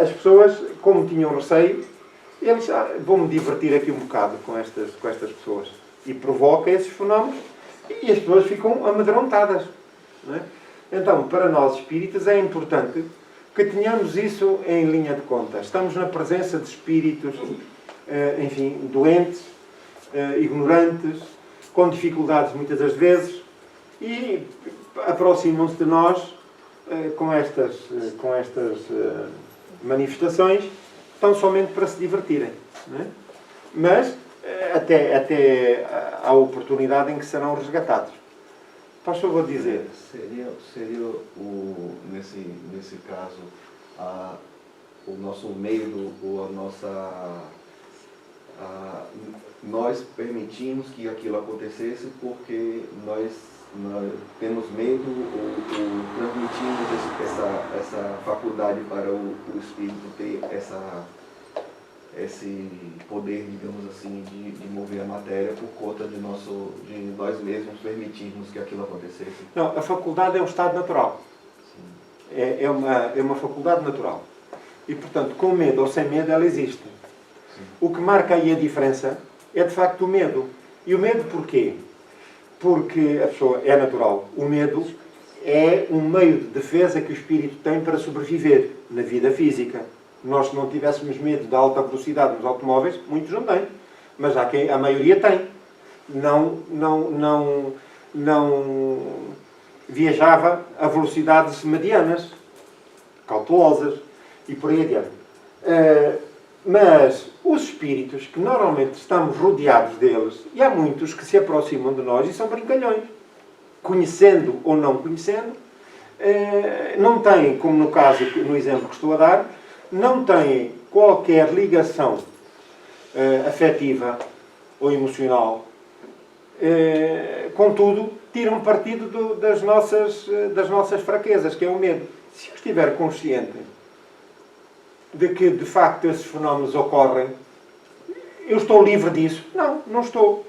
as pessoas, como tinham receio, eles vão-me divertir aqui um bocado com estas pessoas. E provoca esses fenómenos e as pessoas ficam amedrontadas. Não é? Então, para nós espíritas é importante que tenhamos isso em linha de conta. Estamos na presença de espíritos, enfim, doentes, ignorantes, com dificuldades muitas das vezes, e aproximam-se de nós com estas manifestações, tão somente para se divertirem. Não é? Mas até à oportunidade em que serão resgatados. Faz favor dizer.
Seria nesse caso o nosso medo ou a nossa... nós permitimos que aquilo acontecesse porque nós temos medo ou transmitimos essa faculdade para o Espírito ter esse poder, digamos assim, de mover a matéria por conta de nós mesmos permitirmos que aquilo acontecesse?
Não, a faculdade é um estado natural. É uma faculdade natural. E, portanto, com medo ou sem medo, ela existe. Sim. O que marca aí a diferença é, de facto, o medo. E o medo porquê? Porque a pessoa é natural. O medo é um meio de defesa que o espírito tem para sobreviver na vida física. Nós, se não tivéssemos medo da alta velocidade nos automóveis, muitos não têm. Mas a maioria tem. Não viajava a velocidades medianas, cautelosas, e por aí adiante. Mas os espíritos, que normalmente estamos rodeados deles, e há muitos que se aproximam de nós e são brincalhões, conhecendo ou não conhecendo, não têm, como no caso, no exemplo que estou a dar, não têm qualquer ligação afetiva ou emocional. Contudo, tiram partido das nossas fraquezas, que é o medo. Se eu estiver consciente de que, de facto, esses fenómenos ocorrem, eu estou livre disso? Não estou.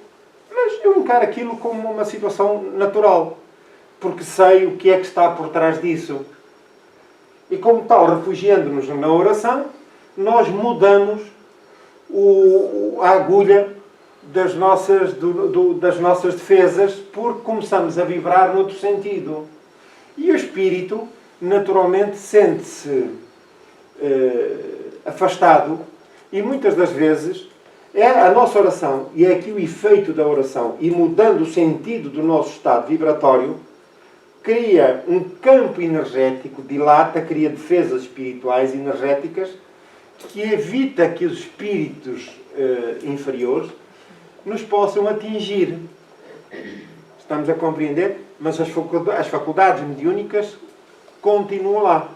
Mas eu encaro aquilo como uma situação natural, porque sei o que é que está por trás disso. E como tal, refugiando-nos na oração, nós mudamos a agulha das nossas defesas, porque começamos a vibrar noutro sentido. E o espírito, naturalmente, sente-se afastado, e muitas das vezes é a nossa oração, e é aqui o efeito da oração, e mudando o sentido do nosso estado vibratório, cria um campo energético, dilata, cria defesas espirituais energéticas que evita que os espíritos inferiores nos possam atingir. Estamos a compreender? Mas as faculdades mediúnicas continuam lá.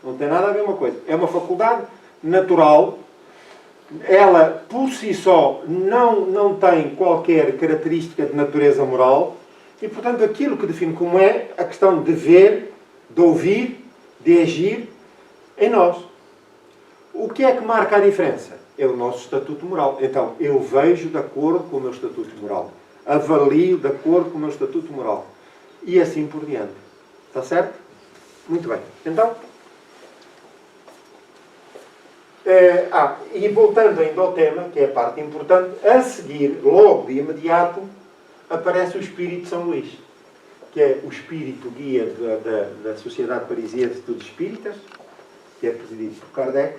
Não tem nada a ver uma coisa. É uma faculdade natural. Ela, por si só, não tem qualquer característica de natureza moral. E, portanto, aquilo que define como é a questão de ver, de ouvir, de agir em nós. O que é que marca a diferença? É o nosso estatuto moral. Então, eu vejo de acordo com o meu estatuto moral. Avalio de acordo com o meu estatuto moral. E assim por diante. Está certo? Muito bem. Então... e voltando ainda ao tema, que é a parte importante, a seguir, logo de imediato, aparece o espírito de São Luís, que é o espírito guia da Sociedade Parisiense de Estudos Espíritas, que é presidido por Kardec.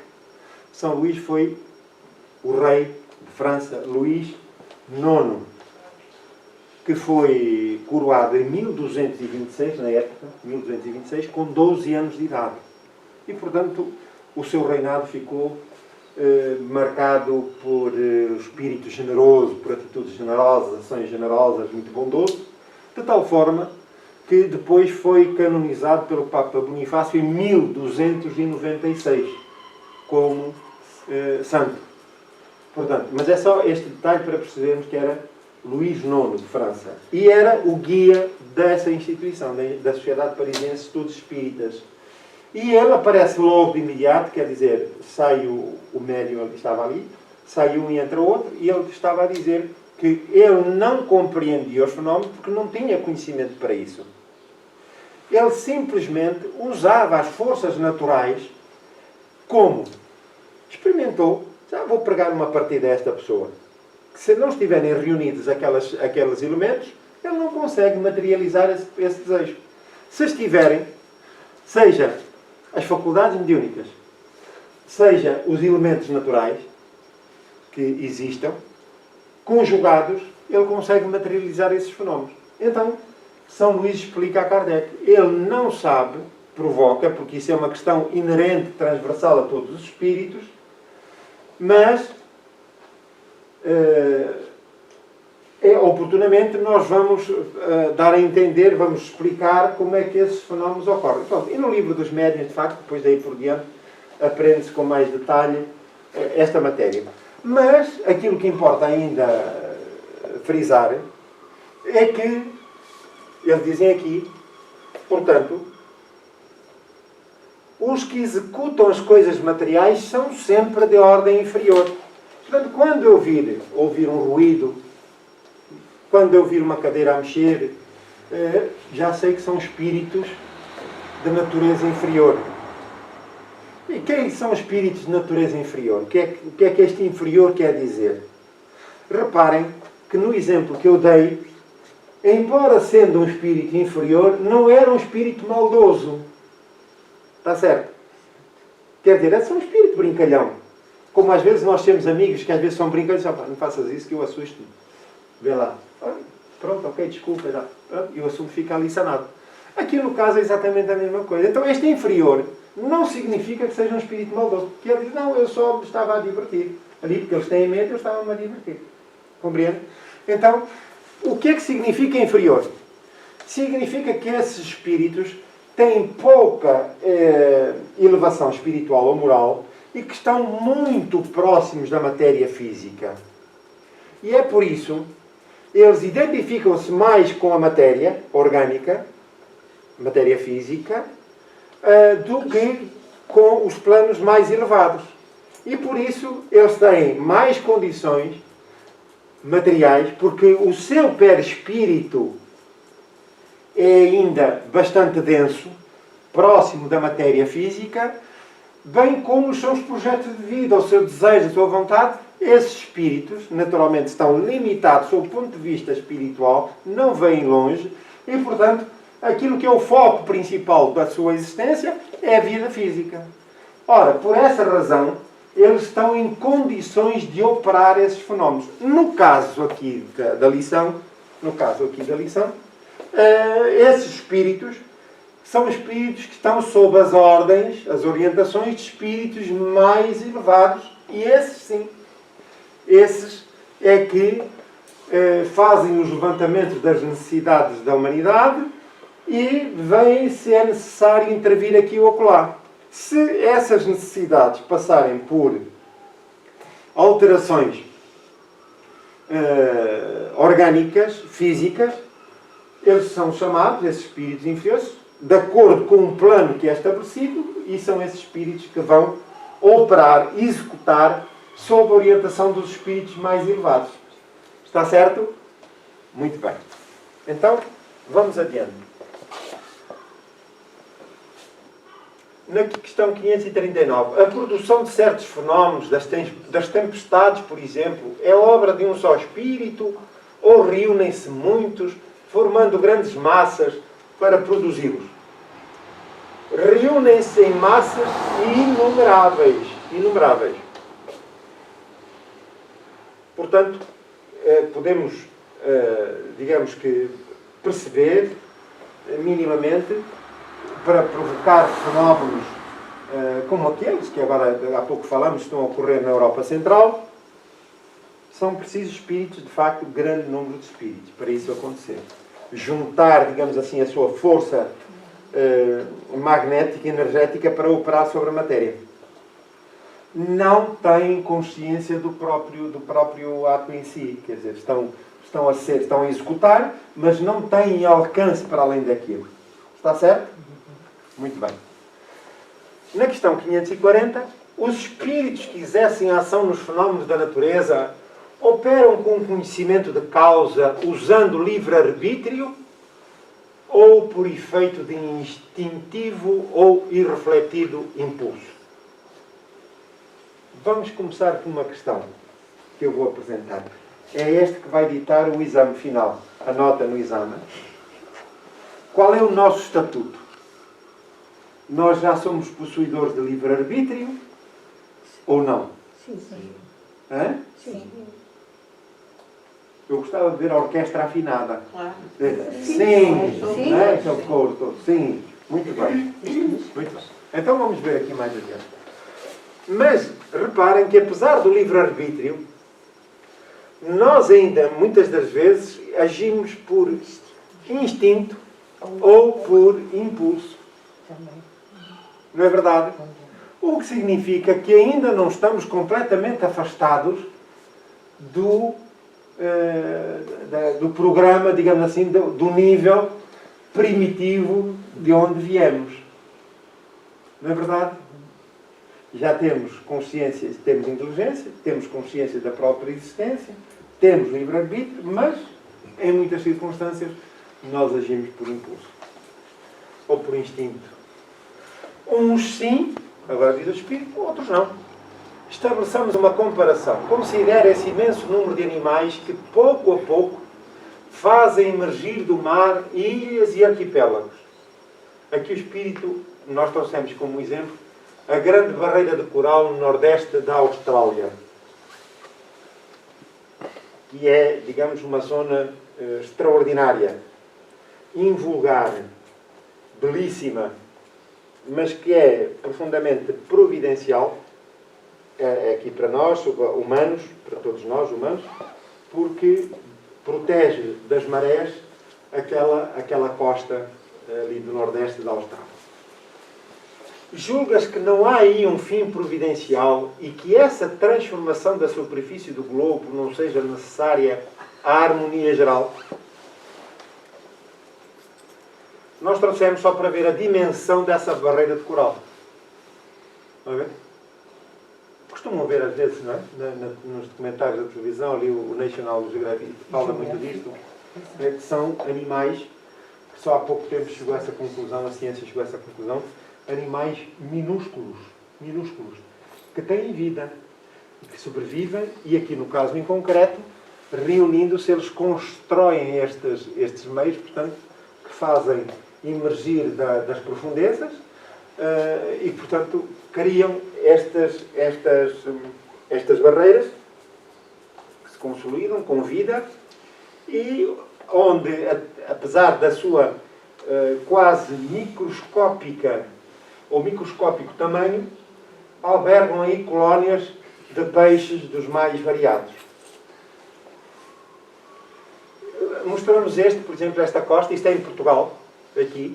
São Luís foi o rei de França, Luís IX, que foi coroado em 1226, na época, 1226, com 12 anos de idade. E, portanto, o seu reinado ficou marcado por espírito generoso, por atitudes generosas, ações generosas, muito bondoso, de tal forma que depois foi canonizado pelo Papa Bonifácio em 1296 como santo. Portanto, mas é só este detalhe para percebermos que era Luís IX de França. E era o guia dessa instituição, da Sociedade Parisiense de Estudos Espíritas. E ele aparece logo de imediato, quer dizer, sai o médium que estava ali, sai um e entra outro, e ele estava a dizer que ele não compreendia os fenómenos porque não tinha conhecimento para isso. Ele simplesmente usava as forças naturais como experimentou. Já vou pregar uma partida a esta pessoa. Que se não estiverem reunidos aqueles elementos, ele não consegue materializar esse desejo. Se estiverem, seja as faculdades mediúnicas, seja os elementos naturais que existam, conjugados, ele consegue materializar esses fenómenos. Então, São Luís explica a Kardec. Ele não sabe, provoca, porque isso é uma questão inerente, transversal a todos os espíritos, mas oportunamente nós vamos dar a entender, vamos explicar como é que esses fenómenos ocorrem. Pronto, e no livro dos médiuns, de facto, depois daí por diante, aprende-se com mais detalhe esta matéria. Mas aquilo que importa ainda frisar é que eles dizem aqui, portanto, os que executam as coisas materiais são sempre de ordem inferior. Portanto, quando eu ouvir um ruído, quando eu ouvir uma cadeira a mexer, já sei que são espíritos de natureza inferior. E quem são espíritos de natureza inferior? O que é que este inferior quer dizer? Reparem que no exemplo que eu dei, embora sendo um espírito inferior, não era um espírito maldoso. Está certo? Quer dizer, é só um espírito brincalhão. Como às vezes nós temos amigos que às vezes são brincalhões, não faças isso que eu assusto-me. Vê lá. Pronto, ok, desculpa. Já. E o assunto fica ali sanado. Aqui no caso é exatamente a mesma coisa. Então este inferior não significa que seja um espírito maldoso. Porque ele diz, não, eu só me estava a divertir. Ali, porque eles têm medo, eu estava-me a divertir. Compreende? Então, o que é que significa inferior? Significa que esses espíritos têm pouca elevação espiritual ou moral e que estão muito próximos da matéria física. E é por isso, eles identificam-se mais com a matéria orgânica, matéria física, do que com os planos mais elevados. E por isso, eles têm mais condições materiais, porque o seu perispírito é ainda bastante denso, próximo da matéria física, bem como os seus projetos de vida, o seu desejo, a sua vontade. Esses espíritos, naturalmente, estão limitados sob o ponto de vista espiritual, não vêm longe, e, portanto, aquilo que é o foco principal da sua existência é a vida física. Ora, por essa razão, eles estão em condições de operar esses fenómenos. No caso aqui da lição, esses espíritos são espíritos que estão sob as ordens, as orientações de espíritos mais elevados. E esses, sim, esses é que fazem os levantamentos das necessidades da humanidade e veem se é necessário intervir aqui ou acolá. Se essas necessidades passarem por alterações orgânicas, físicas, eles são chamados, esses espíritos inferiores, de acordo com um plano que é estabelecido, e são esses espíritos que vão operar, executar, sob a orientação dos espíritos mais elevados. Está certo? Muito bem. Então, vamos adiante. Na questão 539, a produção de certos fenómenos, das tempestades, por exemplo, é obra de um só espírito ou reúnem-se muitos, formando grandes massas para produzi-los. Reúnem-se em massas inumeráveis. Inumeráveis. Portanto, podemos, digamos que, perceber minimamente, para provocar fenómenos como aqueles que agora há pouco falamos, estão a ocorrer na Europa Central, são precisos espíritos, de facto, grande número de espíritos para isso acontecer. Juntar, digamos assim, a sua força magnética, energética para operar sobre a matéria. Não têm consciência do próprio ato em si, quer dizer, estão a executar, mas não têm alcance para além daquilo. Está certo? Muito bem. Na questão 540, os espíritos que exercem a ação nos fenómenos da natureza operam com conhecimento de causa, usando livre-arbítrio, ou por efeito de instintivo ou irrefletido impulso. Vamos começar com uma questão que eu vou apresentar. É este que vai ditar o exame final. A nota no exame. Qual é o nosso estatuto? Nós já somos possuidores de livre-arbítrio ou não?
Sim, sim.
Hã?
Sim.
Eu gostava de ver a orquestra afinada.
Claro.
Sim.
Sim.
Não é? Aquele coro todo. Sim. Muito bem. Muito bem. Então vamos ver aqui mais adiante. Mas reparem que apesar do livre-arbítrio, nós ainda muitas das vezes agimos por instinto ou por impulso. Não é verdade? O que significa que ainda não estamos completamente afastados do programa, digamos assim, do nível primitivo de onde viemos. Não é verdade? Já temos consciência, temos inteligência, temos consciência da própria existência, temos livre-arbítrio, mas, em muitas circunstâncias, nós agimos por impulso. Ou por instinto. Uns sim, agora diz o Espírito, outros não. Estabeleçamos uma comparação. Considera esse imenso número de animais que, pouco a pouco, fazem emergir do mar ilhas e arquipélagos. Aqui o Espírito, nós trouxemos como exemplo, a grande barreira de coral no nordeste da Austrália, que é, digamos, uma zona extraordinária, invulgar, belíssima, mas que é profundamente providencial, é aqui para nós, humanos, para todos nós, humanos, porque protege das marés aquela costa ali do nordeste da Austrália. Julgas que não há aí um fim providencial e que essa transformação da superfície do globo não seja necessária à harmonia geral? Nós trouxemos só para ver a dimensão dessa barreira de coral. Estão a ver? Costumam ver às vezes, não é? Nos documentários da televisão, ali o National Geographic fala muito disto, que são animais que só há pouco tempo chegou a essa conclusão, a ciência chegou a essa conclusão, animais minúsculos, que têm vida, que sobrevivem, e aqui no caso em concreto, reunindo-se, eles constroem estes meios, portanto, que fazem emergir das profundezas e, portanto, criam estas barreiras que se consolidam com vida e onde, apesar da sua quase microscópica ou microscópico tamanho, albergam aí colónias de peixes dos mais variados. Mostramos por exemplo, esta costa, isto é em Portugal, aqui,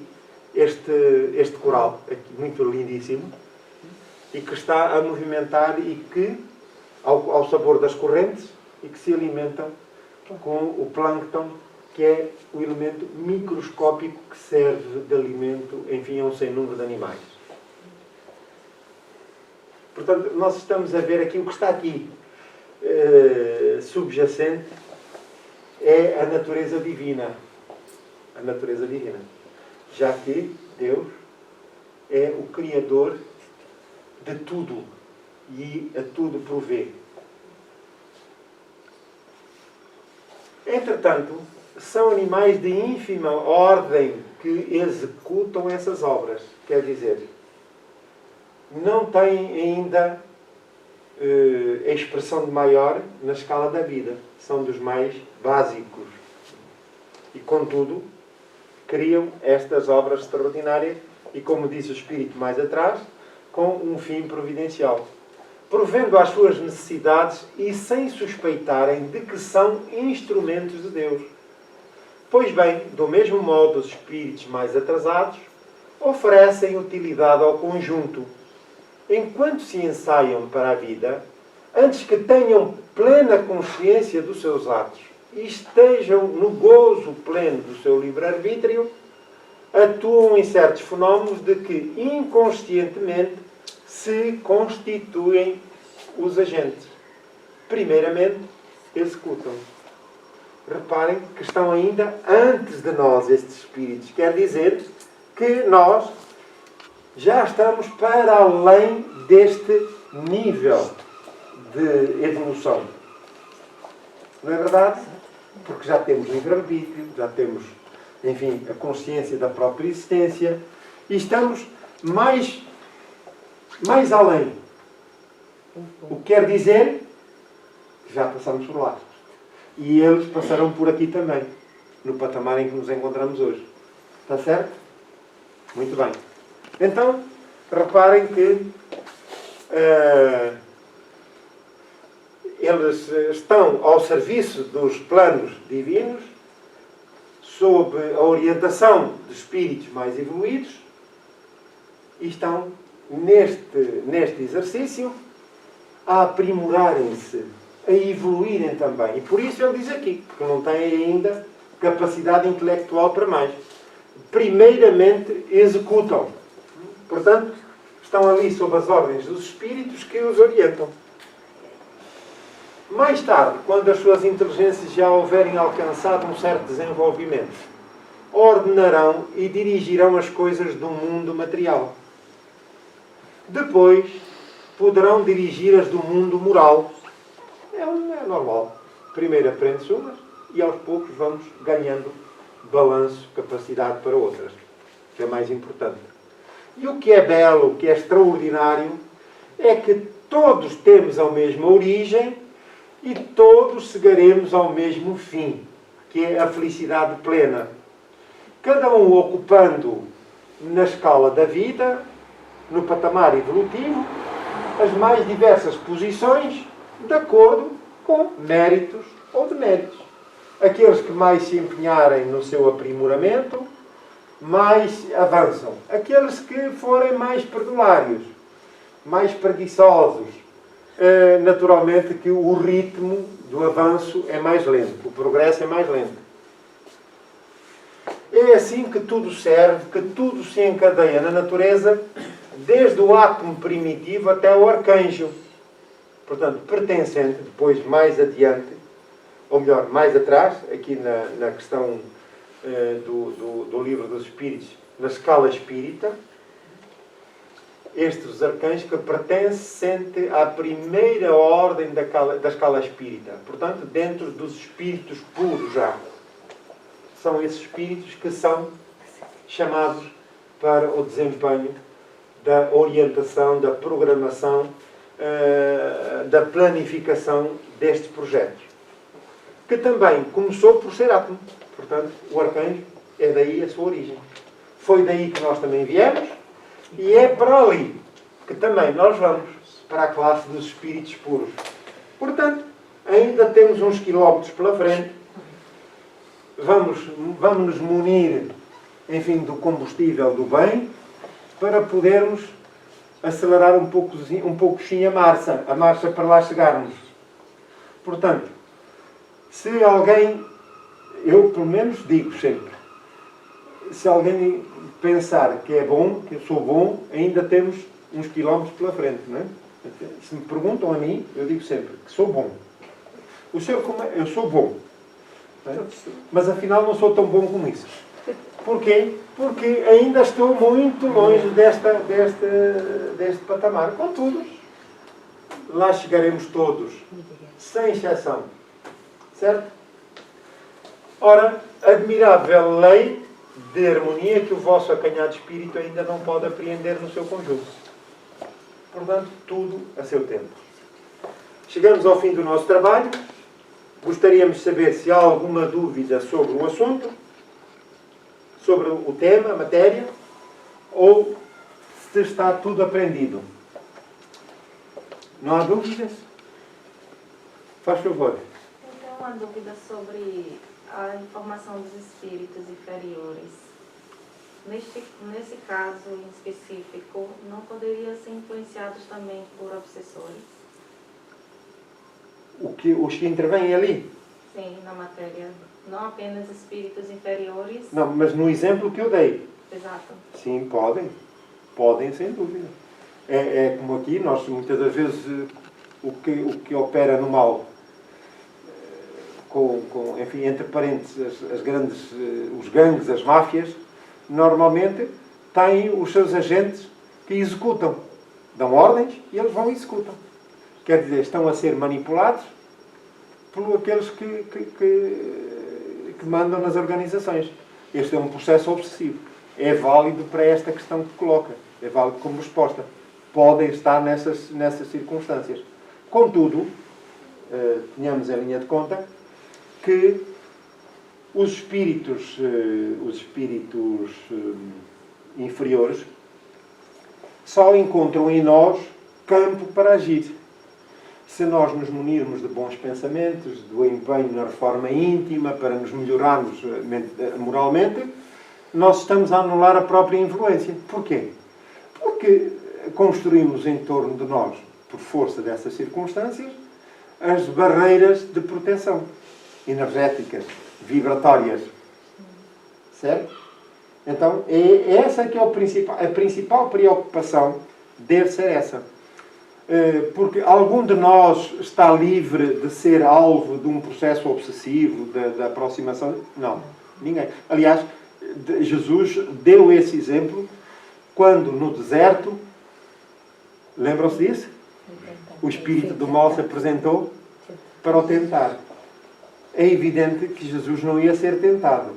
este coral, aqui, muito lindíssimo, e que está a movimentar e que, ao sabor das correntes, e que se alimentam com o plâncton, que é o elemento microscópico que serve de alimento, enfim, a um sem número de animais. Portanto, nós estamos a ver aqui, o que está aqui subjacente é a natureza divina. A natureza divina. Já que Deus é o Criador de tudo e a tudo provê. Entretanto, são animais de ínfima ordem que executam essas obras. Quer dizer, não têm ainda expressão de maior na escala da vida. São dos mais básicos. E, contudo, criam estas obras extraordinárias e, como diz o Espírito mais atrás, com um fim providencial. Provendo às suas necessidades e sem suspeitarem de que são instrumentos de Deus. Pois bem, do mesmo modo, os espíritos mais atrasados oferecem utilidade ao conjunto, enquanto se ensaiam para a vida, antes que tenham plena consciência dos seus atos e estejam no gozo pleno do seu livre-arbítrio, atuam em certos fenómenos de que inconscientemente se constituem os agentes. Primeiramente, executam. Reparem que estão ainda antes de nós, estes espíritos. Quer dizer que nós já estamos para além deste nível de evolução. Não é verdade? Porque já temos livre-arbítrio, já temos, enfim, a consciência da própria existência e estamos mais além. O que quer dizer que já passamos por lá. E eles passarão por aqui também, no patamar em que nos encontramos hoje. Está certo? Muito bem. Então, reparem que eles estão ao serviço dos planos divinos, sob a orientação de espíritos mais evoluídos, e estão neste exercício a aprimorarem-se, a evoluírem também. E por isso ele diz aqui, porque não têm ainda capacidade intelectual para mais. Primeiramente executam. Portanto, estão ali sob as ordens dos espíritos que os orientam. Mais tarde, quando as suas inteligências já houverem alcançado um certo desenvolvimento, ordenarão e dirigirão as coisas do mundo material. Depois, poderão dirigir-as do mundo moral. É normal. Primeiro aprende-se umas e aos poucos vamos ganhando balanço, capacidade para outras, que é mais importante. E o que é belo, o que é extraordinário, é que todos temos a mesma origem e todos chegaremos ao mesmo fim, que é a felicidade plena. Cada um ocupando na escala da vida, no patamar evolutivo, as mais diversas posições, de acordo com méritos ou deméritos. Aqueles que mais se empenharem no seu aprimoramento, mais avançam. Aqueles que forem mais perdulários, mais preguiçosos, naturalmente que o ritmo do avanço é mais lento, o progresso é mais lento. É assim que tudo serve, que tudo se encadeia na natureza, desde o átomo primitivo até o arcanjo. Portanto, pertencente, depois mais adiante, ou melhor, mais atrás, aqui na questão do livro dos Espíritos, na escala espírita, estes arcanjos que pertencem à primeira ordem da escala espírita. Portanto, dentro dos espíritos puros já. São esses espíritos que são chamados para o desempenho da orientação, da programação, da planificação destes projetos. Que também começou por ser átomo. Portanto, o arcanjo é daí a sua origem. Foi daí que nós também viemos e é para ali que também nós vamos, para a classe dos espíritos puros. Portanto, ainda temos uns quilómetros pela frente. Vamos nos munir, enfim, do combustível do bem para podermos acelerar um pouquinho a marcha para lá chegarmos. Portanto, se alguém, eu pelo menos digo sempre, se alguém pensar que é bom, que eu sou bom, ainda temos uns quilómetros pela frente, não é? Se me perguntam a mim, eu digo sempre que sou bom. O senhor, eu sou bom. Não é? Mas afinal não sou tão bom como isso. Porquê? Porque ainda estou muito longe deste patamar. Contudo, lá chegaremos todos, sem exceção. Certo? Ora, admirável lei de harmonia que o vosso acanhado espírito ainda não pode apreender no seu conjunto. Portanto, tudo a seu tempo. Chegamos ao fim do nosso trabalho. Gostaríamos de saber se há alguma dúvida sobre o assunto, sobre o tema, a matéria, ou se está tudo aprendido. Não há dúvidas? Faz favor.
Eu tenho uma dúvida sobre a informação dos espíritos inferiores. Nesse caso em específico, não poderiam ser influenciados também por obsessores?
Os que intervêm ali?
Sim, na matéria. Não apenas espíritos inferiores.
Não, mas no exemplo que eu dei.
Exato.
Sim, podem. Podem, sem dúvida. É como aqui, nós muitas das vezes o que opera no mal, enfim, entre parênteses, os gangues, as máfias, normalmente têm os seus agentes que executam. Dão ordens e eles vão e executam. Quer dizer, estão a ser manipulados por aqueles que mandam nas organizações. Este é um processo obsessivo. É válido para esta questão que coloca. É válido como resposta. Podem estar nessas circunstâncias. Contudo, tenhamos em linha de conta que os espíritos inferiores só encontram em nós campo para agir. Se nós nos munirmos de bons pensamentos, do empenho na reforma íntima, para nos melhorarmos moralmente, nós estamos a anular a própria influência. Porquê? Porque construímos em torno de nós, por força dessas circunstâncias, as barreiras de proteção energéticas, vibratórias. Certo? Então, essa que é a principal preocupação deve ser essa. Porque algum de nós está livre de ser alvo de um processo obsessivo, da aproximação? Não, ninguém. Aliás, Jesus deu esse exemplo quando no deserto, lembram-se disso? O espírito do mal se apresentou para o tentar. É evidente que Jesus não ia ser tentado,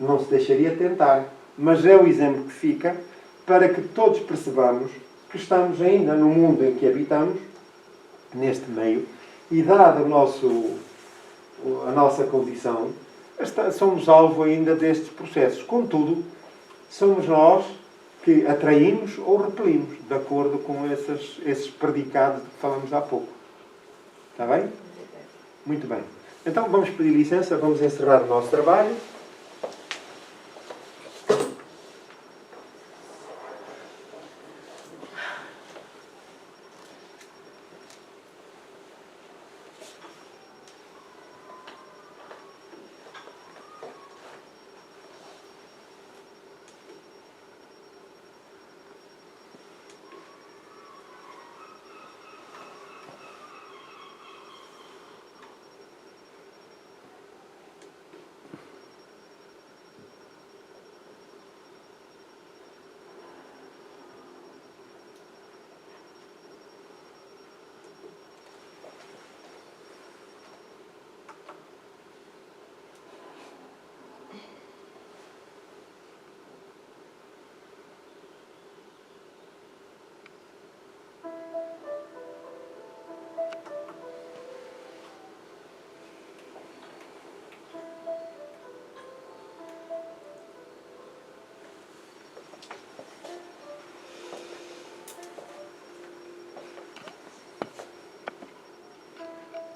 não se deixaria tentar, mas é o exemplo que fica para que todos percebamos que estamos ainda no mundo em que habitamos, neste meio, e dada a nossa condição, somos alvo ainda destes processos. Contudo, somos nós que atraímos ou repelimos, de acordo com esses predicados que falamos há pouco. Está bem? Muito bem. Então vamos pedir licença, vamos encerrar o nosso trabalho.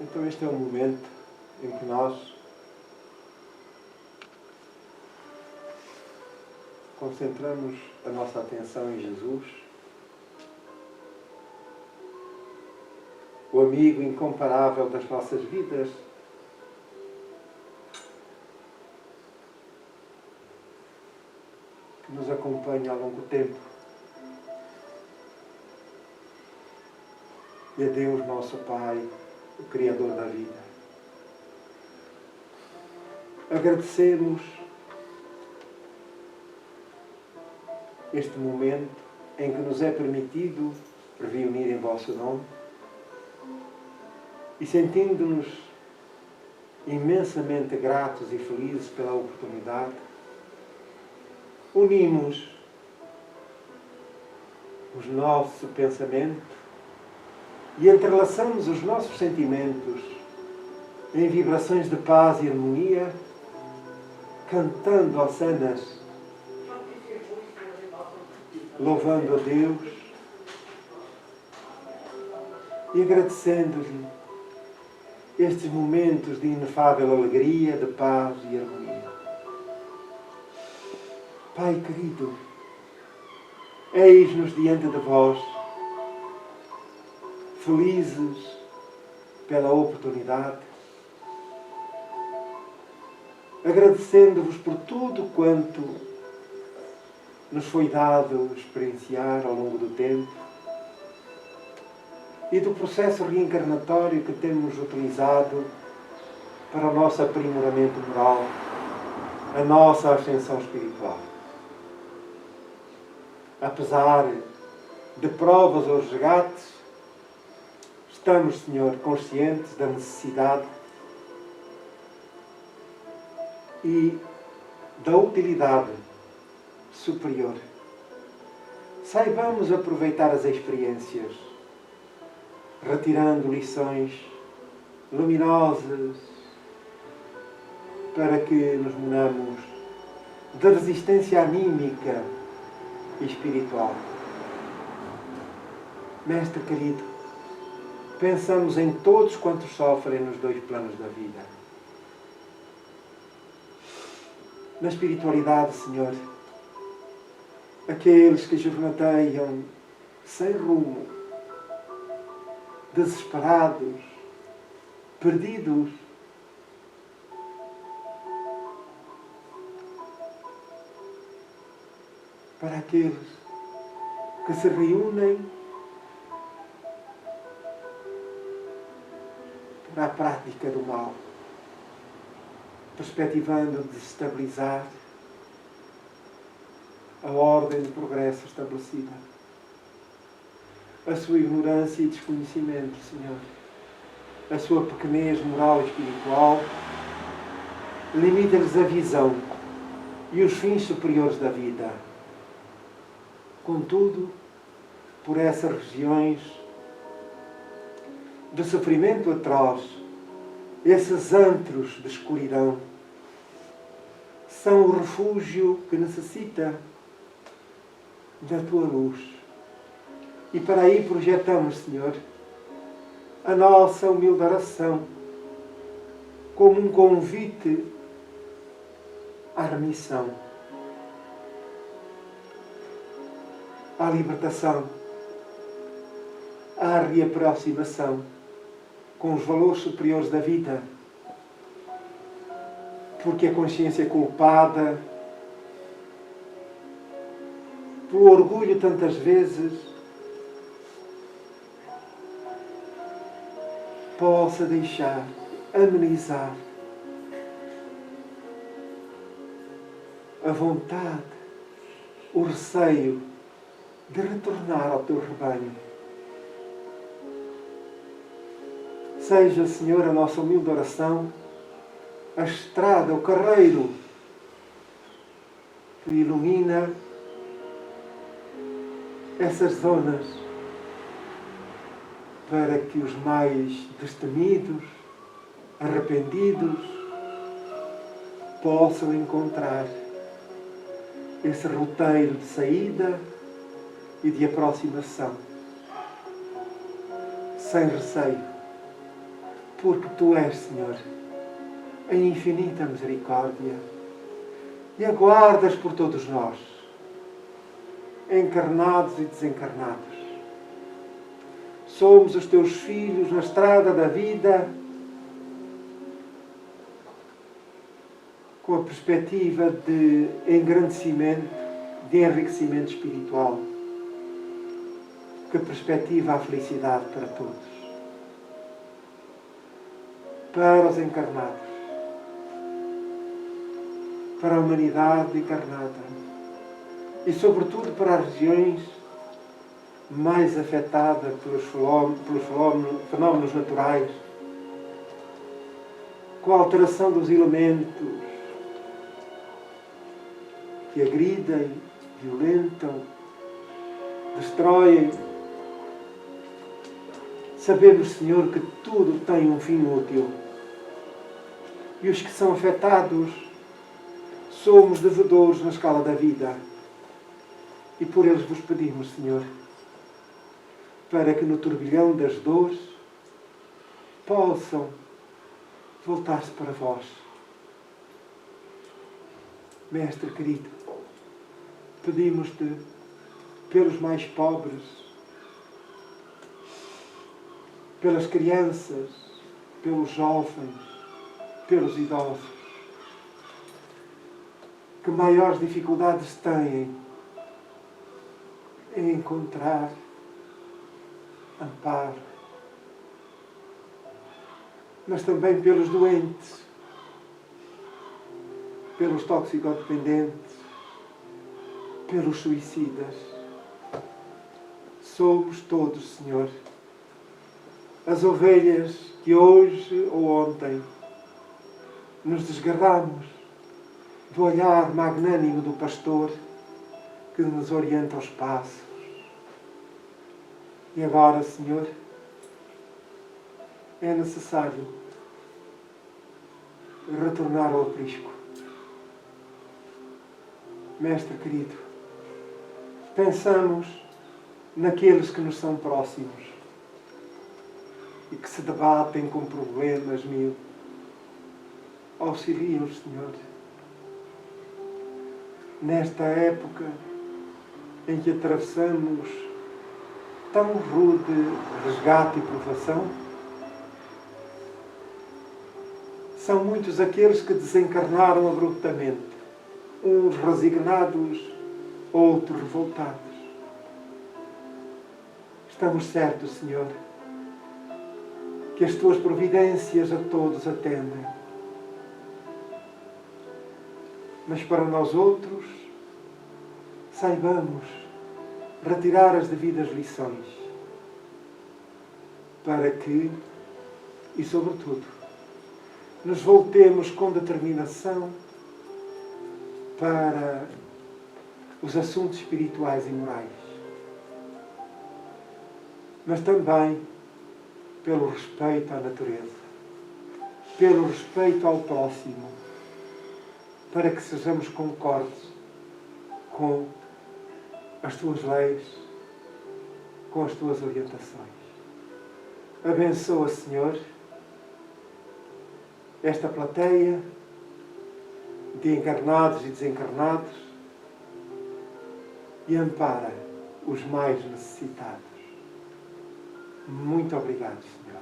Então este é o momento em que nós concentramos a nossa atenção em Jesus, o amigo incomparável das nossas vidas, que nos acompanha há longo tempo. E a Deus, nosso Pai, o Criador da vida. Agradecemos este momento em que nos é permitido reunir em vosso nome e sentindo-nos imensamente gratos e felizes pela oportunidade, unimos os nossos pensamentos e entrelaçamos os nossos sentimentos em vibrações de paz e harmonia, cantando hosanas, louvando a Deus e agradecendo-lhe estes momentos de inefável alegria, de paz e harmonia. Pai querido, eis-nos diante de vós, felizes pela oportunidade, agradecendo-vos por tudo quanto nos foi dado experienciar ao longo do tempo e do processo reencarnatório que temos utilizado para o nosso aprimoramento moral, a nossa ascensão espiritual. Apesar de provas ou resgates, estamos, Senhor, conscientes da necessidade e da utilidade superior. Saibamos aproveitar as experiências, retirando lições luminosas para que nos munamos de resistência anímica e espiritual. Mestre querido, pensamos em todos quantos sofrem nos dois planos da vida. Na espiritualidade, Senhor, aqueles que jornadeiam sem rumo, desesperados, perdidos, para aqueles que se reúnem para a prática do mal, perspectivando desestabilizar a ordem de progresso estabelecida. A sua ignorância e desconhecimento, Senhor, a sua pequenez moral e espiritual, limita-lhes a visão e os fins superiores da vida. Contudo, por essas regiões de sofrimento atroz, esses antros de escuridão, são o refúgio que necessita da Tua luz. E para aí projetamos, Senhor, a nossa humilde oração como um convite à remissão, à libertação, à reaproximação com os valores superiores da vida, porque a consciência culpada, pelo orgulho tantas vezes, possa deixar amenizar a vontade, o receio de retornar ao Teu rebanho. Seja, Senhor, a nossa humilde oração a estrada, o carreiro que ilumina essas zonas para que os mais destemidos, arrependidos, possam encontrar esse roteiro de saída e de aproximação, sem receio, porque Tu és, Senhor, a infinita misericórdia e aguardas por todos nós, encarnados e desencarnados. Somos os Teus filhos na estrada da vida, com a perspectiva de engrandecimento, de enriquecimento espiritual, que perspectiva a felicidade para todos, para os encarnados, para a humanidade encarnada e, sobretudo, para as regiões mais afetadas pelos fenómenos naturais, com a alteração dos elementos que agridem, violentam, destroem. Sabemos, Senhor, que tudo tem um fim útil. E os que são afetados somos devedores na escala da vida. E por eles vos pedimos, Senhor, para que no turbilhão das dores possam voltar-se para vós. Mestre querido, pedimos-te pelos mais pobres, pelas crianças, pelos jovens, pelos idosos, que maiores dificuldades têm em encontrar amparo, mas também pelos doentes, pelos toxicodependentes, pelos suicidas. Somos todos, Senhor, as ovelhas que hoje ou ontem nos desgarramos do olhar magnânimo do pastor que nos orienta aos passos. E agora, Senhor, é necessário retornar ao aprisco. Mestre querido, pensamos naqueles que nos são próximos e que se debatem com problemas mil. Auxilia-os, Senhor. Nesta época em que atravessamos tão rude resgate e provação, são muitos aqueles que desencarnaram abruptamente, uns resignados, outros revoltados. Estamos certos, Senhor, que as tuas providências a todos atendem. Mas para nós outros, saibamos retirar as devidas lições, para que, e sobretudo, nos voltemos com determinação para os assuntos espirituais e morais, mas também pelo respeito à natureza, pelo respeito ao próximo, para que sejamos concordes com as tuas leis, com as tuas orientações. Abençoa, Senhor, esta plateia de encarnados e desencarnados e ampara os mais necessitados. Muito obrigado, Senhor.